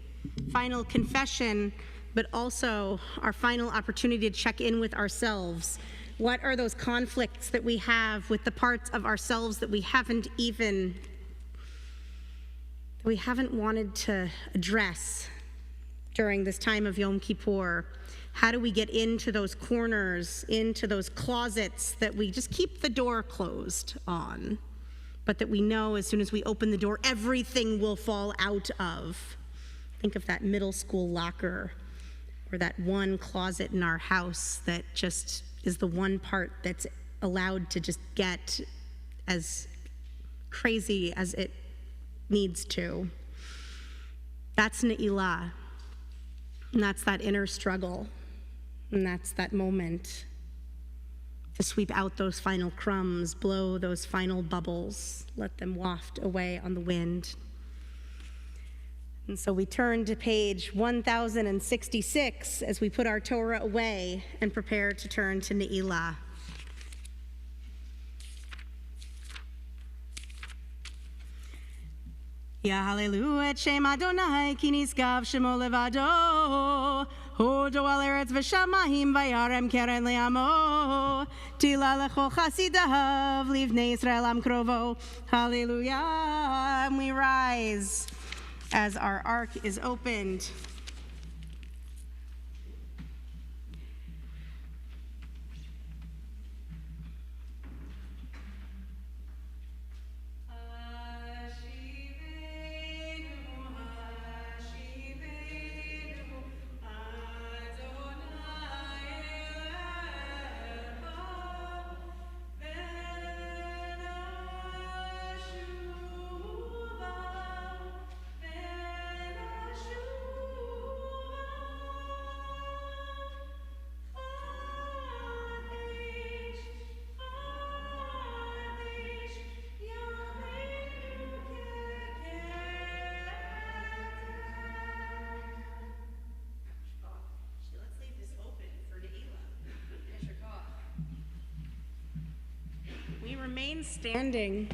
final confession, but also our final opportunity to check in with ourselves. What are those conflicts that we have with the parts of ourselves that we haven't wanted to address during this time of Yom Kippur? How do we get into those corners, into those closets that we just keep the door closed on, but that we know as soon as we open the door, everything will fall out of? Think of that middle school locker or that one closet in our house that just is the one part that's allowed to just get as crazy as it needs to. That's Ne'ilah. And that's that inner struggle. And that's that moment to sweep out those final crumbs, blow those final bubbles, let them waft away on the wind. And so we turn to page 1066 as we put our Torah away and prepare to turn to Ne'ilah. Yahallelu et Shem Adonai ki nisgav shemo levado. Hodo al eretz v'shamayim vayarem keren le'amo. Tila lechol chasidav livnei Yisrael am krovo. Hallelujah. And we rise as our ark is opened. Remain standing.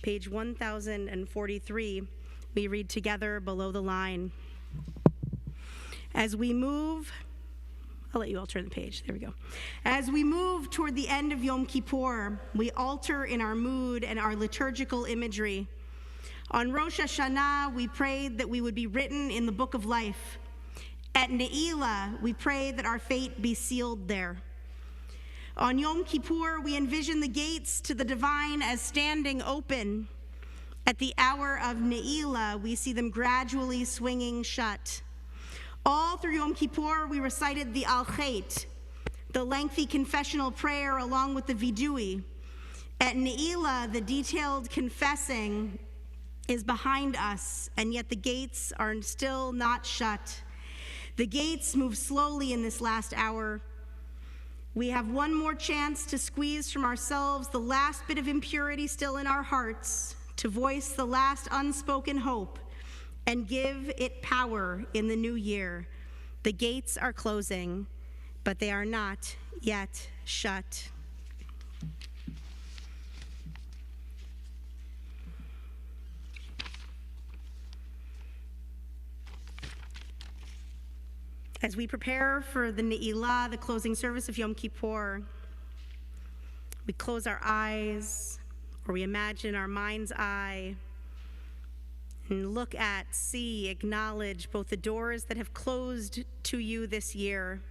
Page 1043, we read together below the line. As we move, I'll let you all turn the page, there we go. As we move toward the end of Yom Kippur, we alter in our mood and our liturgical imagery. On Rosh Hashanah, we prayed that we would be written in the book of life. At Ne'ilah, we pray that our fate be sealed there. On Yom Kippur, we envision the gates to the divine as standing open. At the hour of Ne'ilah, we see them gradually swinging shut. All through Yom Kippur, we recited the Al-Chet, the lengthy confessional prayer along with the Vidui. At Ne'ilah, the detailed confessing is behind us, and yet the gates are still not shut. The gates move slowly in this last hour. We have one more chance to squeeze from ourselves the last bit of impurity still in our hearts, to voice the last unspoken hope, and give it power in the new year. The gates are closing, but they are not yet shut. As we prepare for the Ne'ilah, the closing service of Yom Kippur, we close our eyes, or we imagine our mind's eye and look at, see, acknowledge both the doors that have closed to you this year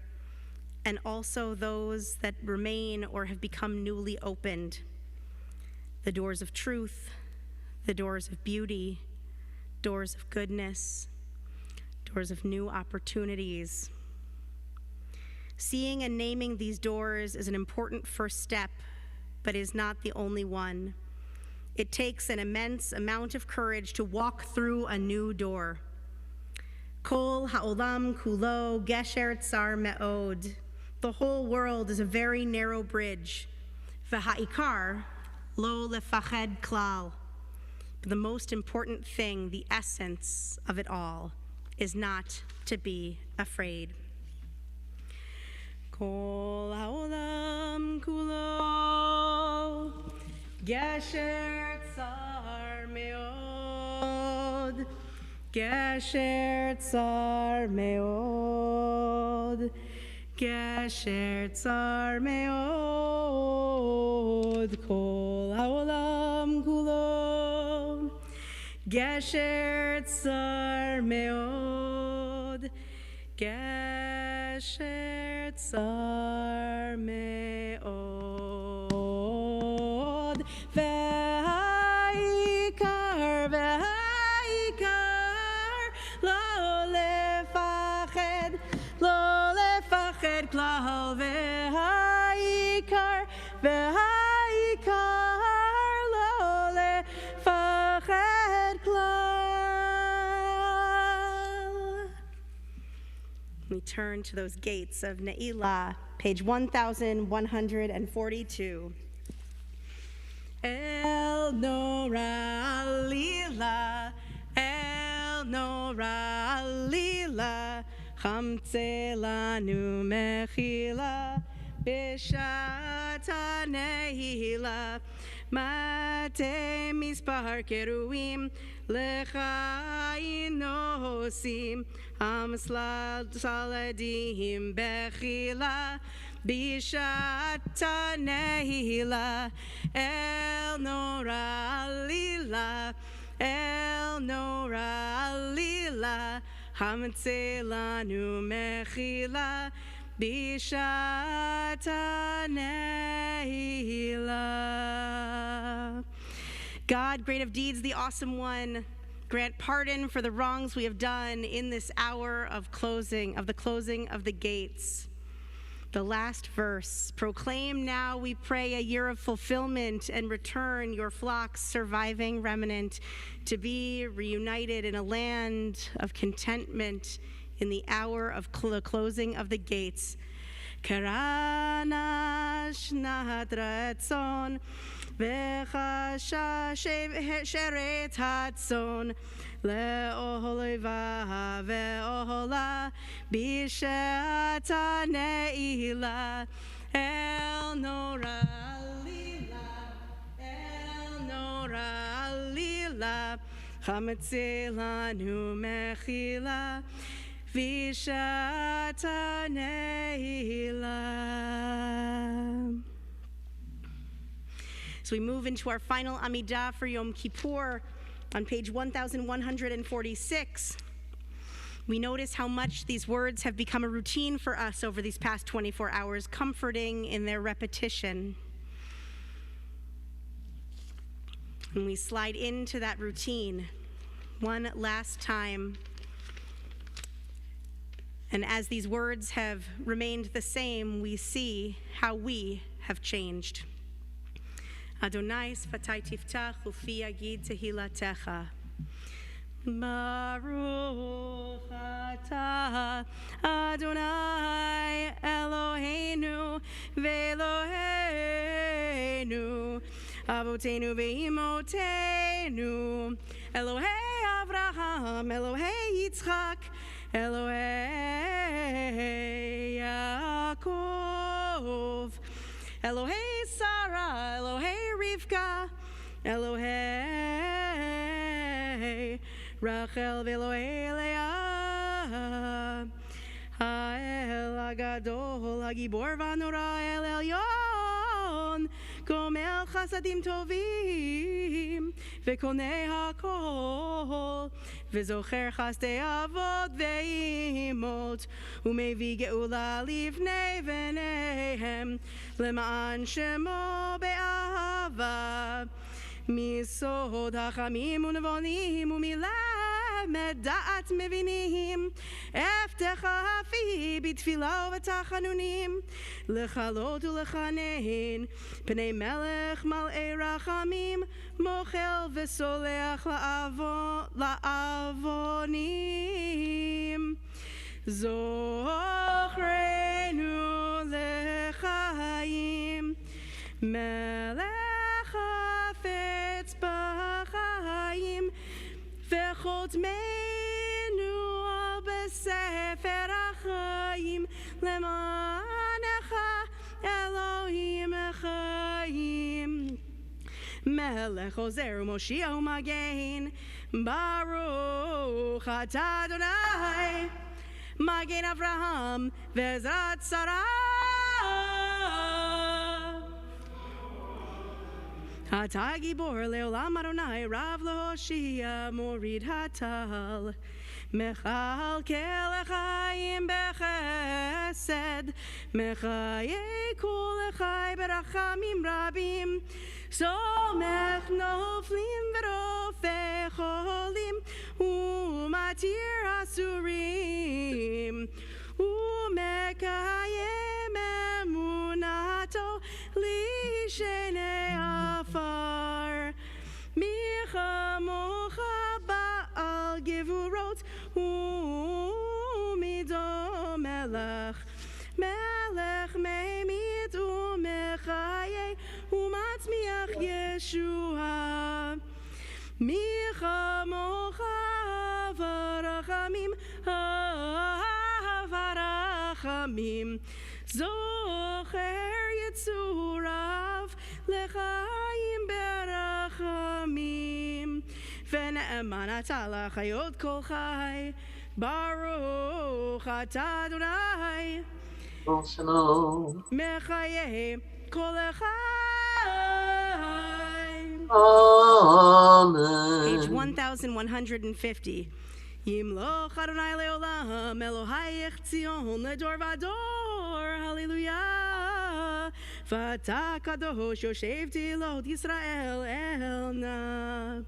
and also those that remain or have become newly opened. The doors of truth, the doors of beauty, doors of goodness, doors of new opportunities. Seeing and naming these doors is an important first step, but is not the only one. It takes an immense amount of courage to walk through a new door. Kol ha'olam kulo gesher tsar me'od. The whole world is a very narrow bridge. V'ha'ikar lo lefached klal. But the most important thing, the essence of it all, is not to be afraid. Kol ha'olam kulo gesher tsar me'od, gesher tsar me'od, gesher tsar me'od, kol ha'olam kulo, gesher tsar me'od, gesher tsar me'od, ve'ha'ikar, ve'ha'ikar, lo lefached klal, ve'ha'ikar, ve'ha'ikar, lo lefached klal. We turn to those gates of Ne'ilah, page 1142. El Nora Lila, El Nora Lila, Chamtze lanu mechila, Bishata Nehila, Mate mispar keruim, Lecha inosim, Saladim bechila, Bishata Nehila, El Nora Lila, El Nora Lila, Hamtze lanu mechila, Bishata Nehila. God, great of deeds, the awesome one, grant pardon for the wrongs we have done in this hour of the closing of the gates. The last verse, proclaim now, we pray, a year of fulfillment and return your flock's surviving remnant to be reunited in a land of contentment in the hour of closing of the gates. Karanash nahadratzon v'chasha sheret hatzon le'oholeva ve'ohola bishata ne'ilah el nora lila el nora lila chametze lanu mechila vishata ne'ilah. So we move into our final Amidah for Yom Kippur on page 1146. We notice how much these words have become a routine for us over these past 24 hours, comforting in their repetition. And we slide into that routine one last time. And as these words have remained the same, we see how we have changed. Adonai sfatai tiftach ufi yagid tehilatecha. Baruch atah Adonai Eloheinu ve'Eloheinu Avotenu ve'imotenu Elohei Avraham Elohei Yitzchak Elohei Yaakov Elohei Sarah, Elohei Rivka, Elohei Rachel, Elohei Leah, Ha'el HaGadol, HaGibor v'Hanora, El Elyon, גומל חסדים טובים, וקונה הכל, וזוכר חסדי אבות ואימות, ומביא גאולה לבני בניהם, למען שמו באהבה. מסוד החכמים ונבונים ומלמד דעת מבינים, הבטח אפי בתפילה ובתחנונים, לכלות ולחנן פני מלך מלאי רחמים, מוחל וסולח לעוונים. זוכרנו לחיים, מלך חפץ בחיים, וחותמנו על בספר החיים, למענך אלוהים החיים. מלך עוזר ומושיע ומגן, ברוך אתה אדוני, מגן אברהם ועזרת שרה. אתה גיבור לעולם אדוני, רב להושיע, מוריד הטל, מכלכל לחיים בחסד, מחיי כל חי ברחמים רבים, סומך נופלים ורופא חולים, ומתיר אסורים, ומקיים אמונתו לשני עפר. מי כמוך בעל גבורות ומידו מלך, מלך ממית ומחיה ומצמיח ישועה. מי כמוך ברחמים, ברחמים, זוכר יצוריו לחיים ברחמים, ונאמן אתה לחיות כל חי, ברוך אתה אדוני, מחיי כל החיים. Page 1150. ימלוך אדוני לעולם, אלוהיך ציון לדור ודור, הללויה. ואתה קדוש יושב תהילות ישראל אל נא.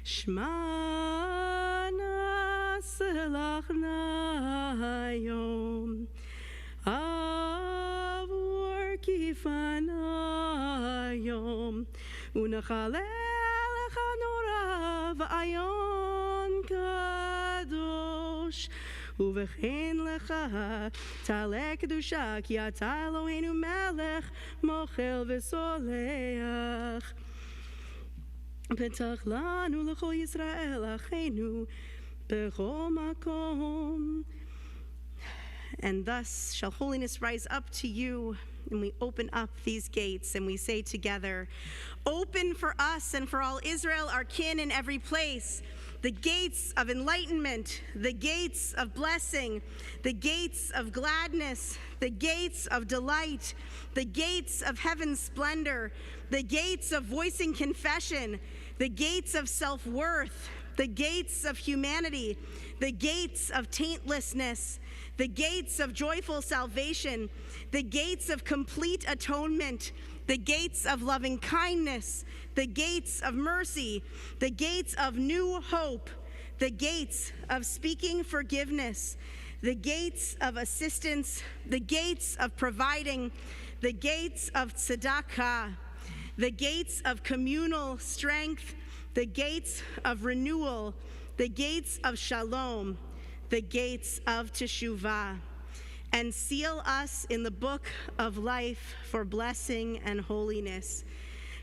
שמע נעשה לך נא היום, עבור כפנה היום, ונחלל לך נורא ואיון קדוש, ובכן לך תעלה קדושה, כי אתה אלוהינו מלך מוחל וסולח. פתח לנו לכל ישראל אחינו בכל מקום. And thus shall holiness rise up to you, and we open up these gates and we say together, open for us and for all Israel, our kin in every place, the gates of enlightenment, the gates of blessing, the gates of gladness, the gates of delight, the gates of heaven's splendor, the gates of voicing confession, the gates of self-worth, the gates of humanity, the gates of taintlessness, the gates of joyful salvation, the gates of complete atonement, the gates of loving kindness, the gates of mercy, the gates of new hope, the gates of speaking forgiveness, the gates of assistance, the gates of providing, the gates of tzedakah, the gates of communal strength, the gates of renewal, the gates of shalom, the gates of teshuvah, and seal us in the book of life for blessing and holiness.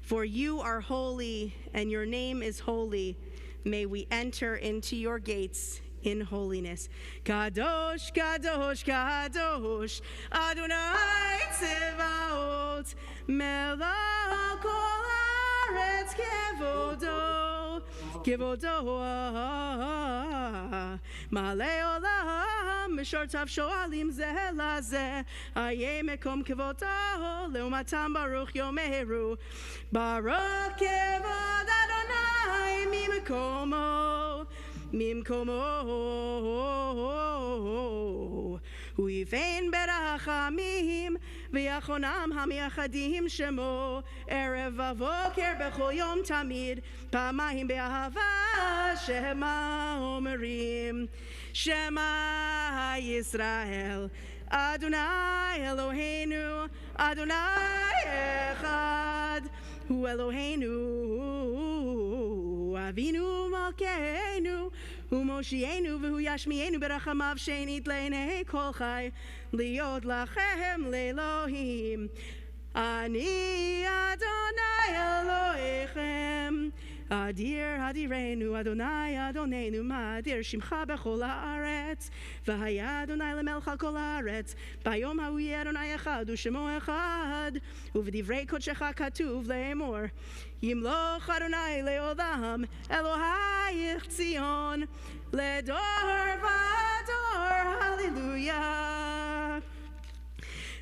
For you are holy, and your name is holy. May we enter into your gates in holiness. Kadosh, Kadosh, Kadosh, Adonai Tzevaot, Melech kol haaretz kevodo, כבודו מלא עולם משורתיו שואלים זה לזה איה מקום כבודו לעומתם ברוך יאמרו ברוך כבוד אדוני ממקומו הוא יבן ברחמים ויחונם המייחדים שמו ערב ובוקר בכל יום תמיד פעמיים באהבה שמה אומרים שמע ישראל אדוני אלוהינו אדוני אחד הוא אלוהינו אבינו מלכנו הוא מושיענו והוא ישמיענו ברחמיו שנית לעיני כל חי להיות לכם לאלוהים אני אדוני אלוהיכם אדיר אדירנו אדוני אדוננו מאדיר שמך בכל הארץ והיה אדוני למלך על כל הארץ ביום ההוא יהיה אדוני אחד ושמו אחד ובדברי קודשך כתוב לאמור ימלוך אדוני לעולם אלוהיך ציון לדור ודור הללויה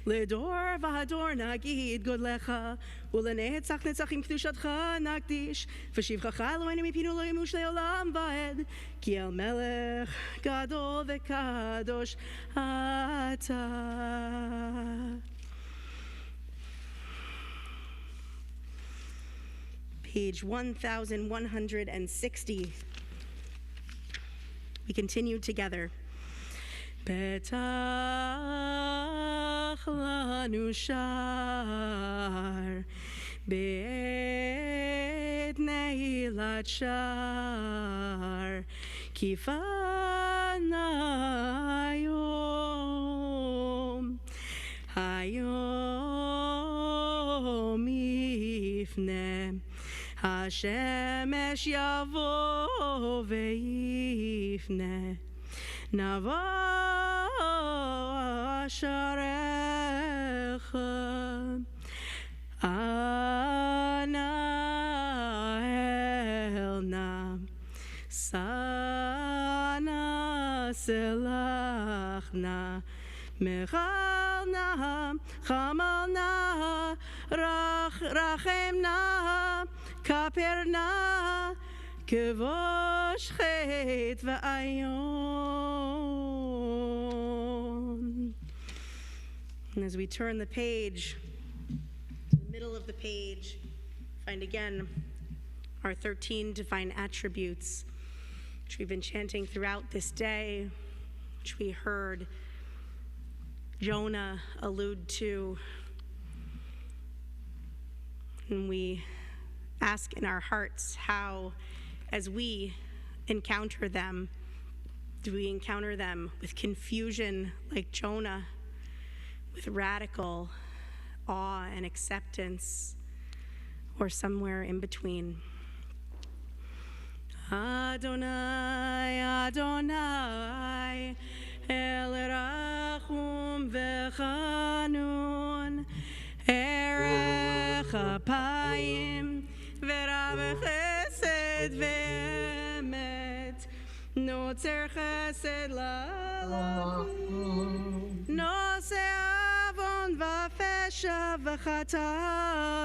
לדור ודור נגיד גודלך ולנצח נצחים קדושתך נקדיש ושבחך אלוהינו מפינו לא ימוש לעולם ועד כי אל מלך גדול וקדוש אתה. Page 1160. We continue together. פתח לנו שער בעת נעילת שער כיפנה היום יפנה השמש יבוא ויפנה נבוא שעריך אנא אל נא שא סלח נא מחל נא חמל נא רחם נא כפר נא כבוש חטא ועיון. And as we turn the page, to the middle of the page, find again our 13 divine attributes, which we've been chanting throughout this day, which we heard Jonah allude to. And we ask in our hearts how, as we encounter them, do we encounter them with confusion like Jonah, with radical awe and acceptance, or somewhere in between? Adonai, Adonai, El Rachum V'Chanun, Erech Apayim, V'Rav Chesed V'Emet, Notzer Chesed La'alachim, Noseh Avon V'Fesha V'Chata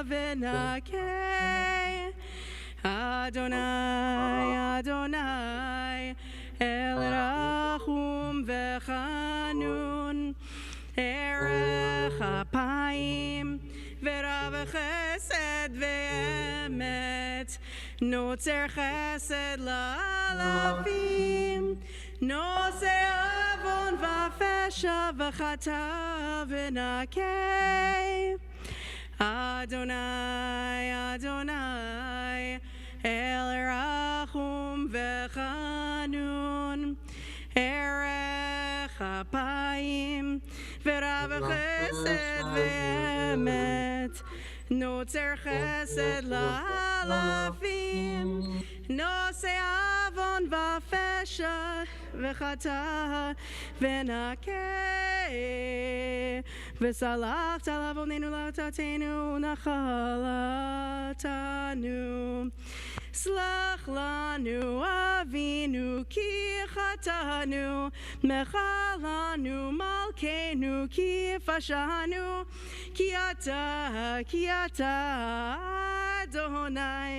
V'Nakeh, Adonai, Adonai, El Rachum V'Chanun, Erech Apayim, V'Rav Chesed V'Emet, Notzer Chesed La'alafim, Noseh Avon V'Fesha V'Chata V'Nakeh, Adonai, Adonai, El Rachum V'Chanun, Erech Apayim, V'Rav Chesed V'Emet, Notzer Chesed La'alafim, Noseh Avon V'Fesha V'Chata V'Nakeh, V'Salachta L'Avonenu L'Chatatenu U'Nachalatanu. Slach lanu avinu ki chatanu, mechalanu malkeinu ki fashanu, ki ata Adonai.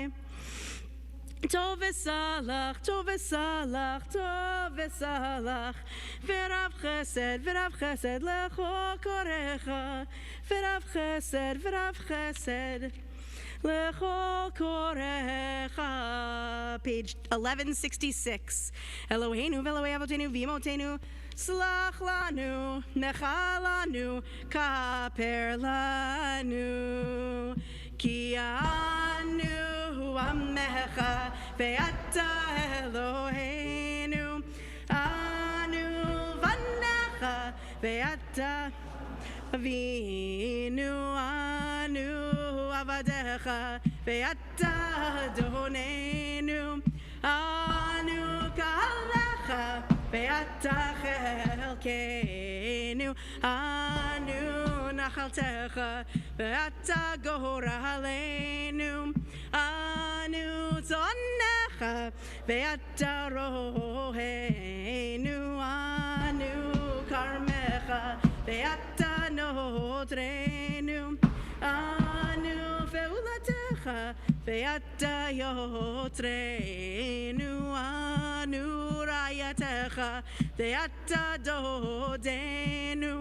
Tov v'salach, tov v'salach, tov v'salach, v'rav chesed lecho korecha, v'rav chesed lecho korecha. Page 1166. Eloheinu v'Elokei avotenu v'imotenu, slach lanu, nechal lanu, kaper lanu, ki anu Amecha ve'ata Eloheinu, anu vanecha ve'ata Avinu, anu avadecha ve'ata Adonenu, anu kalecha ve'ata chelkeinu, anu nachaltecha ve'ata goraleinu, anu tzonnecha ve'ata roheinu, anu karmecha ve'ata notreinu, anu fe'ulatecha ve'ata yotreinu, anu rayatecha ve'ata dodenu,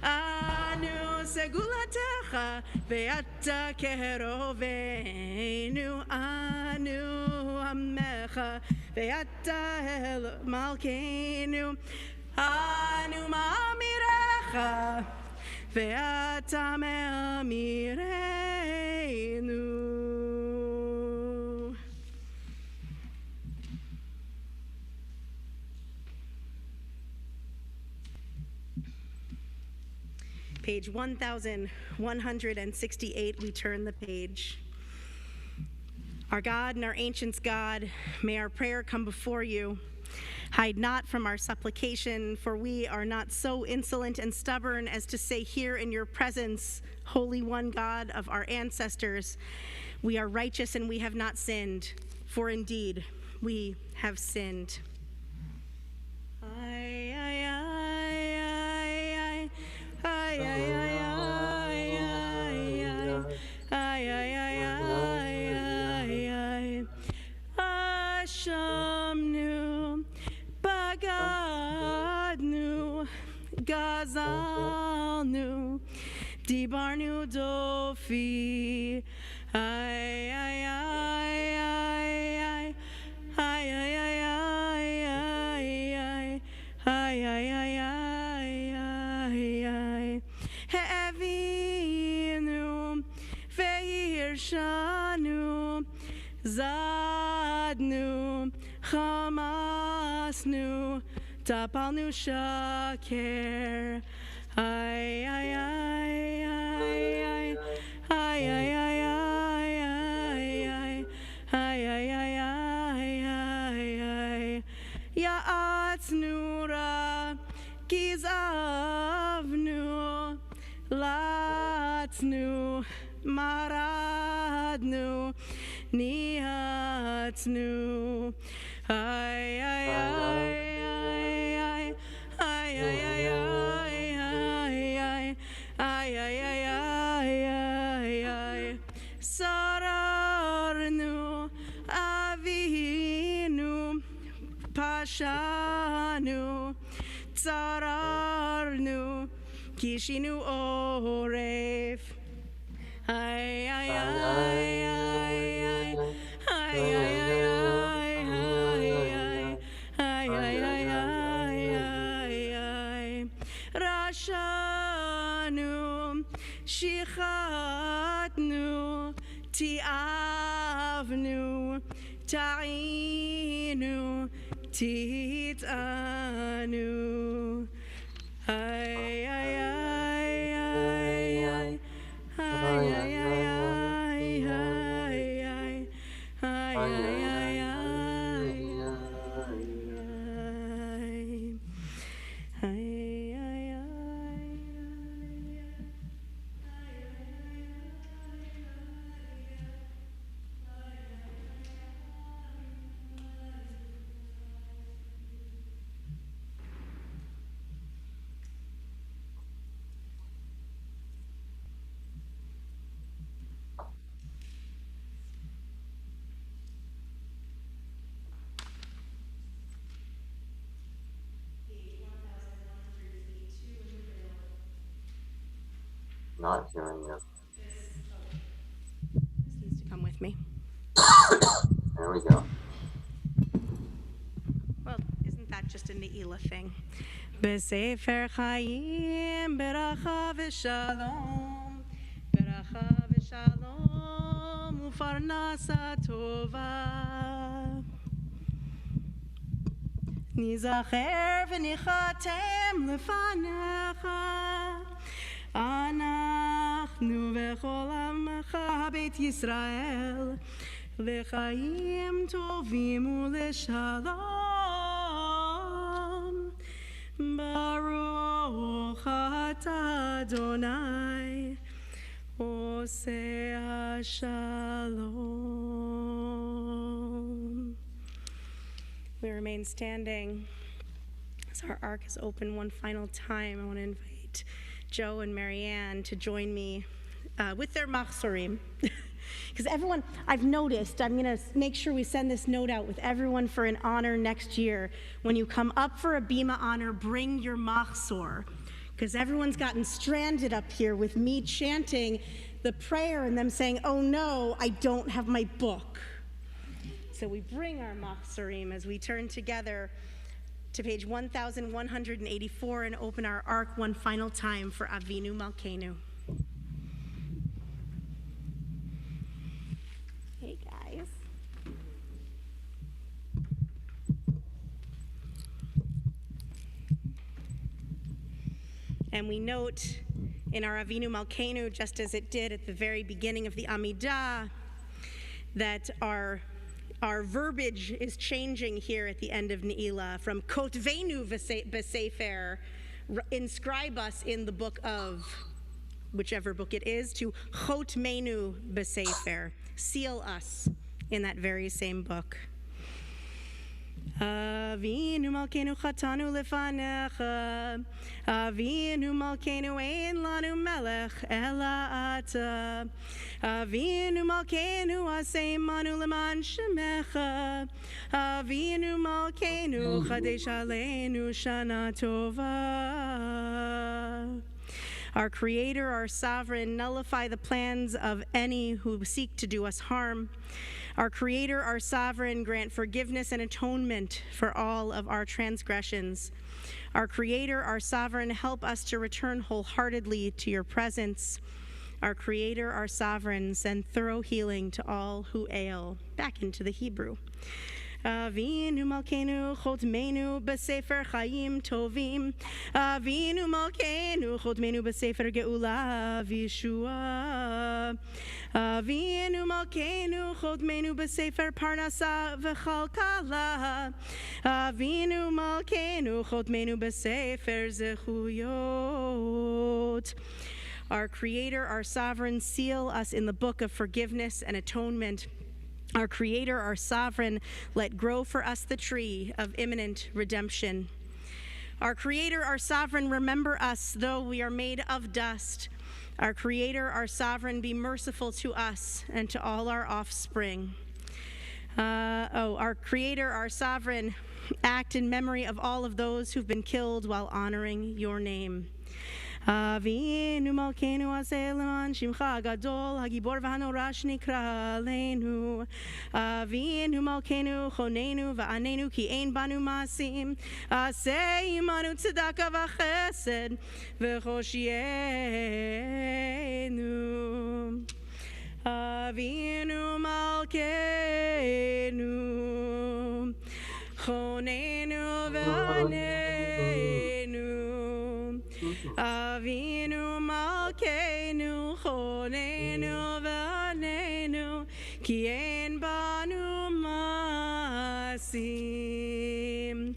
anu segulatecha ve'ata keroveinu, anu amecha ve'ata malkeinu, anu ma'amirecha ve'ata me'amireinu. Page 1168, we turn the page. Our God and our ancients' God, may our prayer come before you. Hide not from our supplication, for we are not so insolent and stubborn as to say here in your presence, Holy One God of our ancestors, we are righteous and we have not sinned, for indeed we have sinned. Ashamnu, bagadnu, gazalnu, dibarnu dofi, He'evinu ve'irshanu, zadnu, chamasnu, tapalnu shaker, Ya'atznu gizavnu, latznu, maradnu, nihatznu, sararnu, avinu, pashanu, tsararnu, kishinu oref. Rashanu, shichatnu, tiavnu, ta'inu, titanu. Not hearing you. This needs to come with me. There we go. Well, isn't that just a Ne'ilah thing? Besefer Chaim, Beracha v'Shalom, Beracha v'Shalom, Ufarnasa Tova. Nizacher v'nichatem lefanecha, Anachnu v'chol amcha Beit Yisrael, L'chaim tovim u'leshalom. Baruch atah Adonai, oseh shalom. We remain standing as our ark is open one final time. I want to invite Joe and Marianne to join me with their machzorim. Because everyone, I've noticed, I'm going to make sure we send this note out with everyone for an honor next year. When you come up for a Bima honor, bring your machzor. Because everyone's gotten stranded up here with me chanting the prayer and them saying, oh no, I don't have my book. So we bring our machzorim as we turn together to page 1184 and open our ark one final time for Avinu Malkeinu. Hey guys. And we note in our Avinu Malkeinu, just as it did at the very beginning of the Amidah, that our verbiage is changing here at the end of Ne'ilah from Kotvenu B'Sefer, inscribe us in the book of whichever book it is, to Chotmenu B'Sefer, seal us in that very same book. Avinu Malkeinu chatanu lefanecha, Avinu Malkeinu ein lanu melech ela ata, Avinu Malkeinu aseh manu leman shemecha, Avinu Malkeinu chadesh aleinu shana tova. Our Creator, our Sovereign, nullify the plans of any who seek to do us harm. Our Creator, our Sovereign, grant forgiveness and atonement for all of our transgressions. Our Creator, our Sovereign, help us to return wholeheartedly to your presence. Our Creator, our Sovereign, send thorough healing to all who ail. Back into the Hebrew. Avinu Malkeinu chotmenu b'sefer chaim tovim, Avinu Malkeinu chotmenu b'sefer geula v'yeshua, Avinu Malkeinu chotmenu b'sefer parnasa v'chalkala, Avinu Malkeinu chotmenu b'sefer zechuyot. Our Creator, our Sovereign, seal us in the book of forgiveness and atonement. Our Creator, our Sovereign, let grow for us the tree of imminent redemption. Our Creator, our Sovereign, remember us, though we are made of dust. Our Creator, our Sovereign, be merciful to us and to all our offspring. Our Creator, our Sovereign, act in memory of all of those who've been killed while honoring your name. Avinu Malkeinu aseh leman shimcha gadol hagibor v'hanora shnikra aleinu. Avinu Malkeinu chonenu v'anenu ki ein banu masim. Aseh imanu tzedaka v'chesed v'choshienu. Avinu Malkeinu chonenu v'anenu. Avinu Malkeinu chonenu v'anenu ki ein banu masim.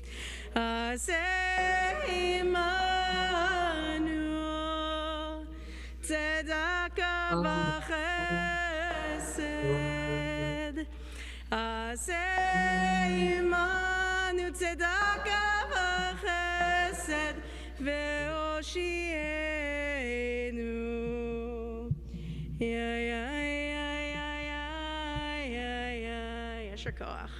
Aseh imanu tzedaka v'chesed. Aseh imanu tzedaka v'chesed ve'oshienu. Yasher koach.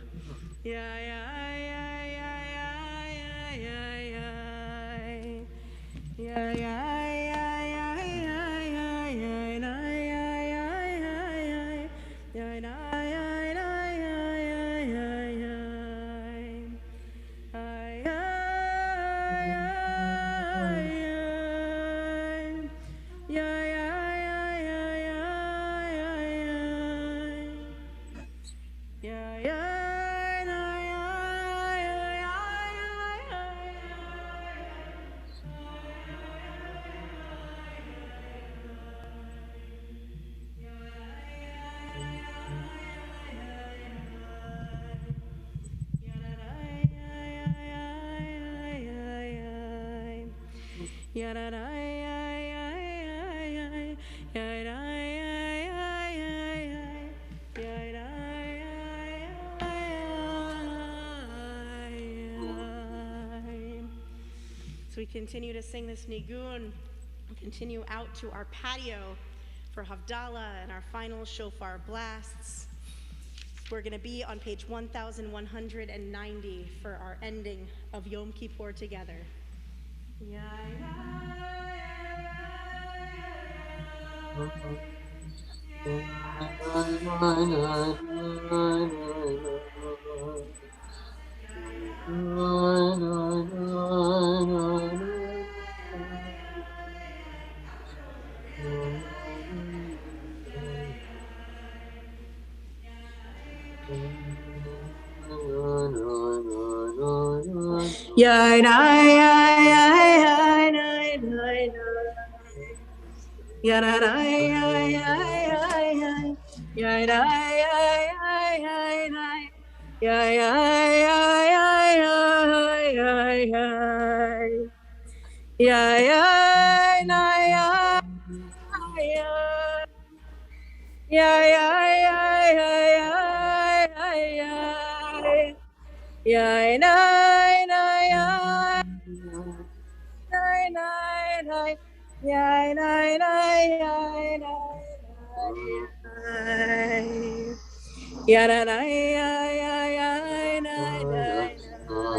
So we continue to sing this nigun, continue out to our patio for Havdalah and our final shofar blasts. We're going to be on page 1190 for our ending of Yom Kippur together.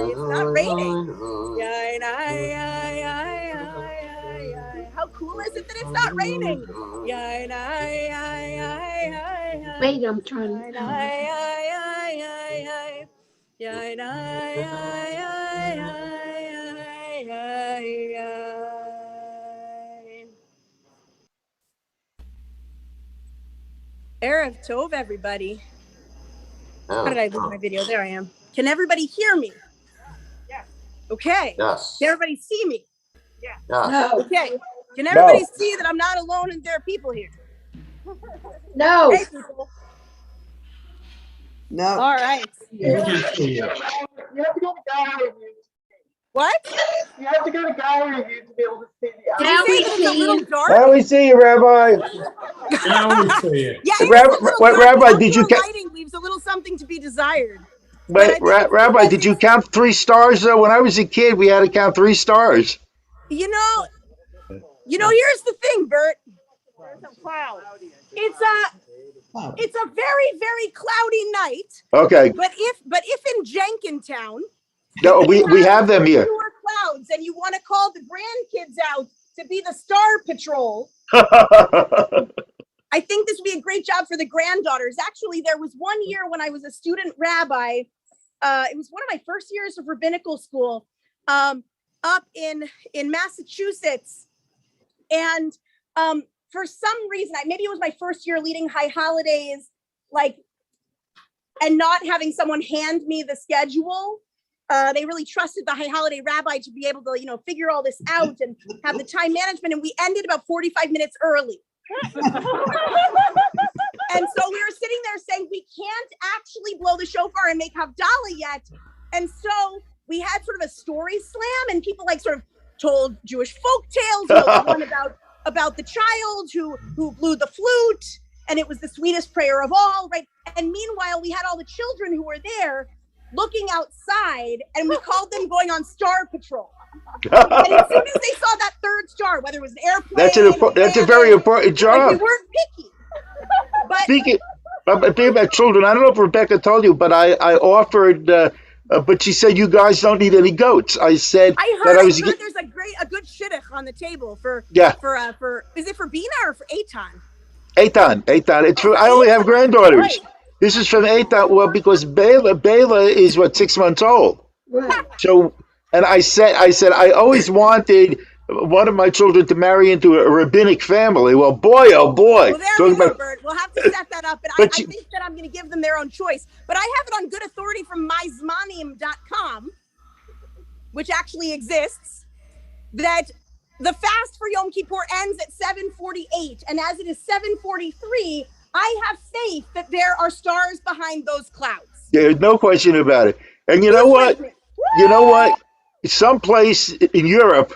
It's not raining. How cool is it that it's not raining? Wait, I'm trying to. Erev Tov, everybody. How did I lose my video? There I am. Can everybody hear me? Yes. Okay. Yes. Can everybody see me? Yes. No. Okay. Can everybody see that I'm not alone and there are people here? No. Hey, people. No. All right. You have to go to gallery view. What? You have to go to gallery view to be able to see the Did you say that it's a little dark? Now we see you, Rabbi. Now we see it. Yeah, it is a little dark. Rabbi, did you Outdoor lighting leaves a little something to be desired. Wait, Rabbi, did you count 3 stars though? When I was a kid, we had to count 3 stars. You know, here's the thing, Bert. There's some clouds. It's a very, very cloudy night. Okay. But if in Jenkintown, No, we have them here. fewer clouds, and you want to call the grandkids out to be the Star Patrol, I think this would be a great job for the granddaughters. Actually, there was one year when I was a student rabbi. It was one of my first years of rabbinical school up in Massachusetts. And for some reason, maybe it was my first year leading high holidays, and not having someone hand me the schedule. They really trusted the high holiday rabbi to be able to, figure all this out and have the time management. And we ended about 45 minutes early. And so we were sitting there saying, we can't actually blow the shofar and make Havdalah yet. And so we had sort of a story slam, and people sort of told Jewish folk tales. One about the child who blew the flute, and it was the sweetest prayer of all, right? And meanwhile, we had all the children who were there looking outside, and we called them going on Star Patrol. And as soon as they saw that third star, whether it was an airplane, that's a very important job. we weren't picky. But Speaking about children, I don't know if Rebecca told you, but I offered, but she said you guys don't need any goats. I said I heard there's a good shidduch on the table for is it for Bina or for Eitan? Eitan. It's for, I only have granddaughters. Right. This is from Eitan. Well, because Bela is 6 months old. Right. So, and I said I always wanted one of my children to marry into a rabbinic family. Well, boy, oh boy. Well, there we go, Bert. We'll have to set that up. And I think that I'm going to give them their own choice. But I have it on good authority from myzmanim.com, which actually exists, that the fast for Yom Kippur ends at 7:48. And as it is 7:43, I have faith that there are stars behind those clouds. There's no question about it. And you know what? Someplace in Europe,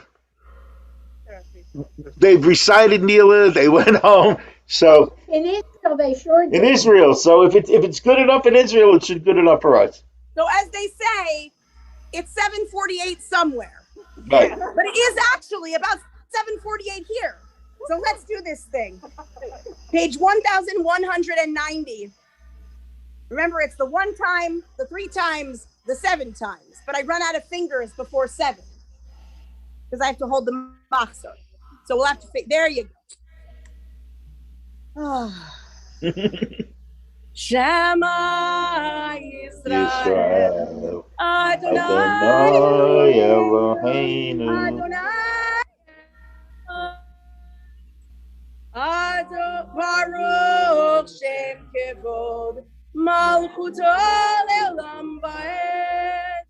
they've recited Neela, they went home. So In Israel, they sure in did. Israel, so if it's good enough in Israel, it should be good enough for us. So as they say, it's 7:48 somewhere. Right. But it is actually about 7:48 here. So let's do this thing. Page 1190. Remember, it's the 1 time, the 3 times, the 7 times. But I run out of fingers before 7 because I have to hold the machzor. So we'll have to there you go. Shema Yisrael Adonai Eloheinu Baruch Shem Kevod Malchuto Le'olam Va'ed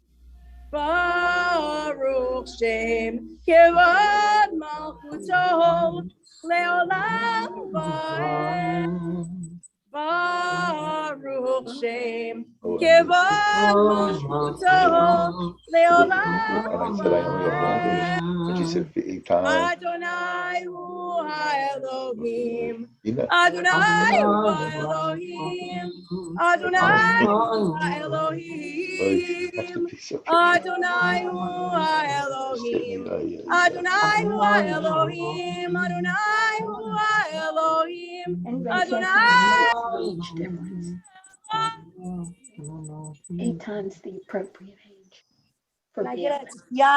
Baruch Shem Kevod Malchuto Le'olam Va'ed Baruch Shem Kevod Malchuto Le'olam Adonai hu ha'Elohim Adonai hu ha'Elohim Adonai hu ha'Elohim Adonai hu ha'Elohim Adonai hu ha'Elohim Adonai hu ha'Elohim Adonai. 8 times the appropriate age. Can I get a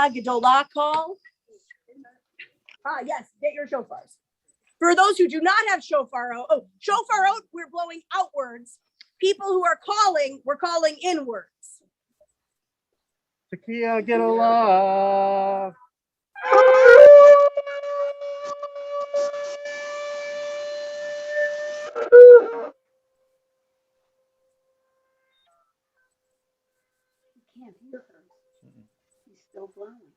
Gedolah call? Yes, get your shofars. For those who do not have shofar oat, we're blowing outwards. People who are calling, we're calling inwards. Tekiah Gedolah. Can't hear her. She's still blowing.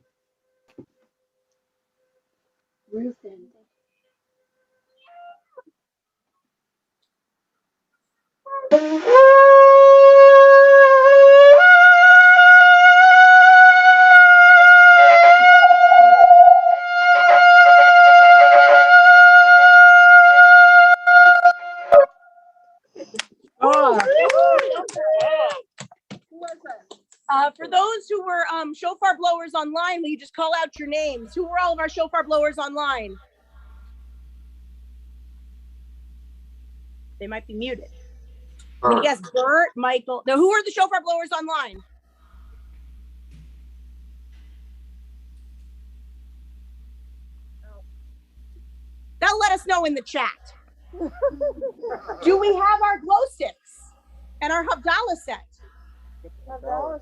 Ruth ended. For those who were shofar blowers online, will you just call out your names? Who were all of our shofar blowers online? They might be muted. Yes, Bert, Michael. Now, who are the shofar blowers online? That'll let us know in the chat. Do we have our glow sticks and our Havdalah set?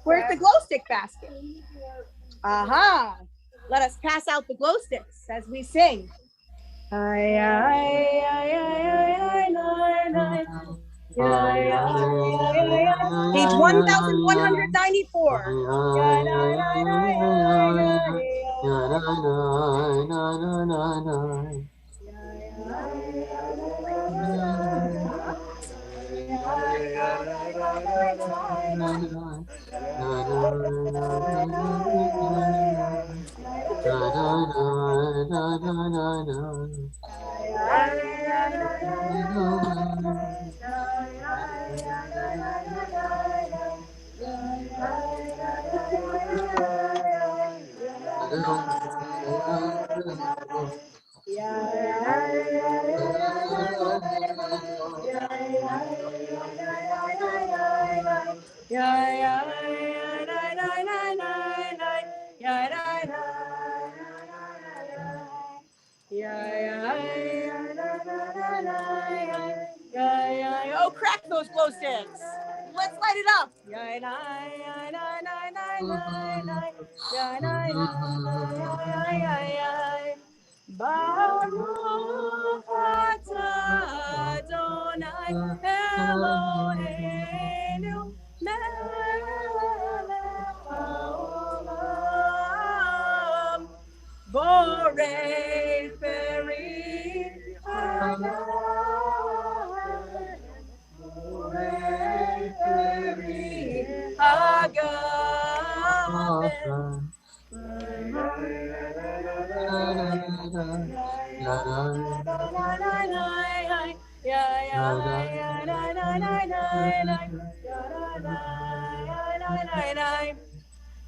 Where's the glow stick basket? Aha! Let us pass out the glow sticks as we sing. Page 1194. Oh, crack those glow sticks. Let's light it up. Baruch atah Adonai Eloheinu melech haolam borei peri hagafen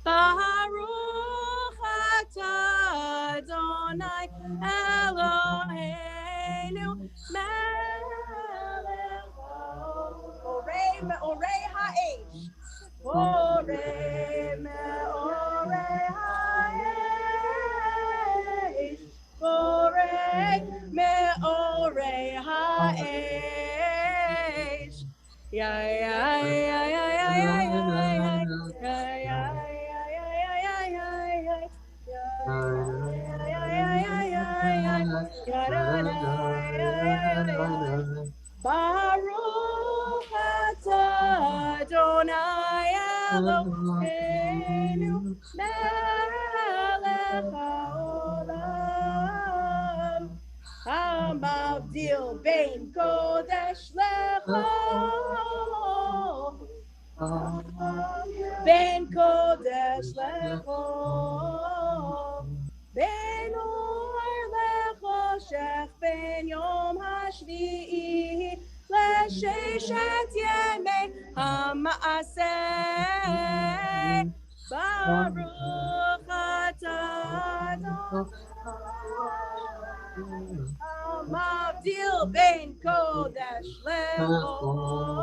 Baruch atah Adonai Eloheinu melech orei ha'esh orei me'orei ha'esh orei me'orei ha'esh ya ya ya ya ya ya ya ya Baruch atah Adonai Eloheinu melech haolam hamavdil bein kodesh lechol ben kodesh lechol ben or lechoshech ben yom hashvi'i l'sheshet yemei ha'maaseh baruch atah hamavdil bein kodesh lechol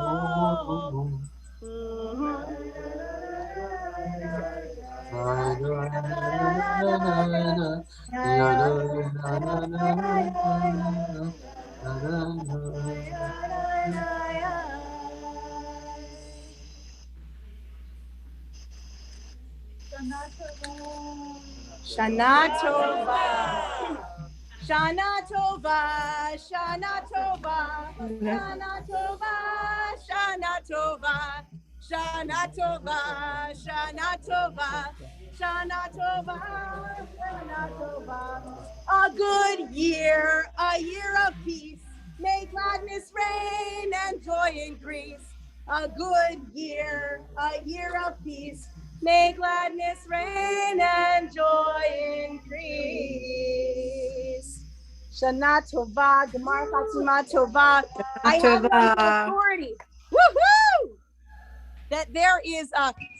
Shana Tova, Shana Tova, Shana Tova, Shana Tova, Shana Tova, Shana Tova, Shana Tova, Shana Tova, Shana Tova. A good year, a year of peace. May gladness reign and joy increase. A good year, a year of peace. May gladness reign and joy increase. Shana Tova, Gemar Chatzima Tova. I have it on the authority. Woohoo! That there is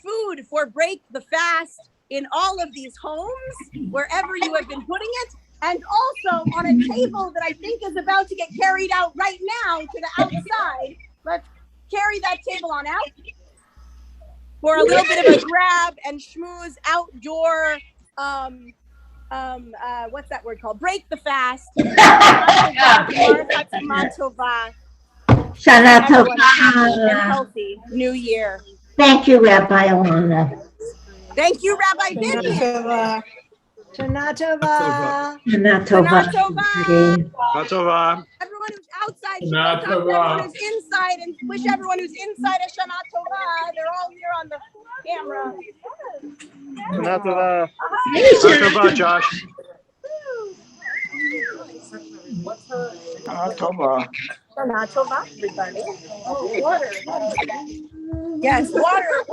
food for break the fast in all of these homes, wherever you have been putting it, and also on a table that I think is about to get carried out right now to the outside. Let's carry that table on out for a little bit of a grab and schmooze outdoor, what's that word called? Break the fast. Shana Everyone Tova. happy and healthy New Year. Thank you, Rabbi Alanna. Thank you, Rabbi Vivian. Shana Tova. Shana Shana Tova. Tova. Tova. Everyone who's outside, Shana should everyone Tova. who's inside and wish everyone who's inside a Shana Tova. They're all here on the camera. Shana Tova. Shana Tova, Josh. Shana Tova. Shana Tova, everybody. Oh, water. Yes, water.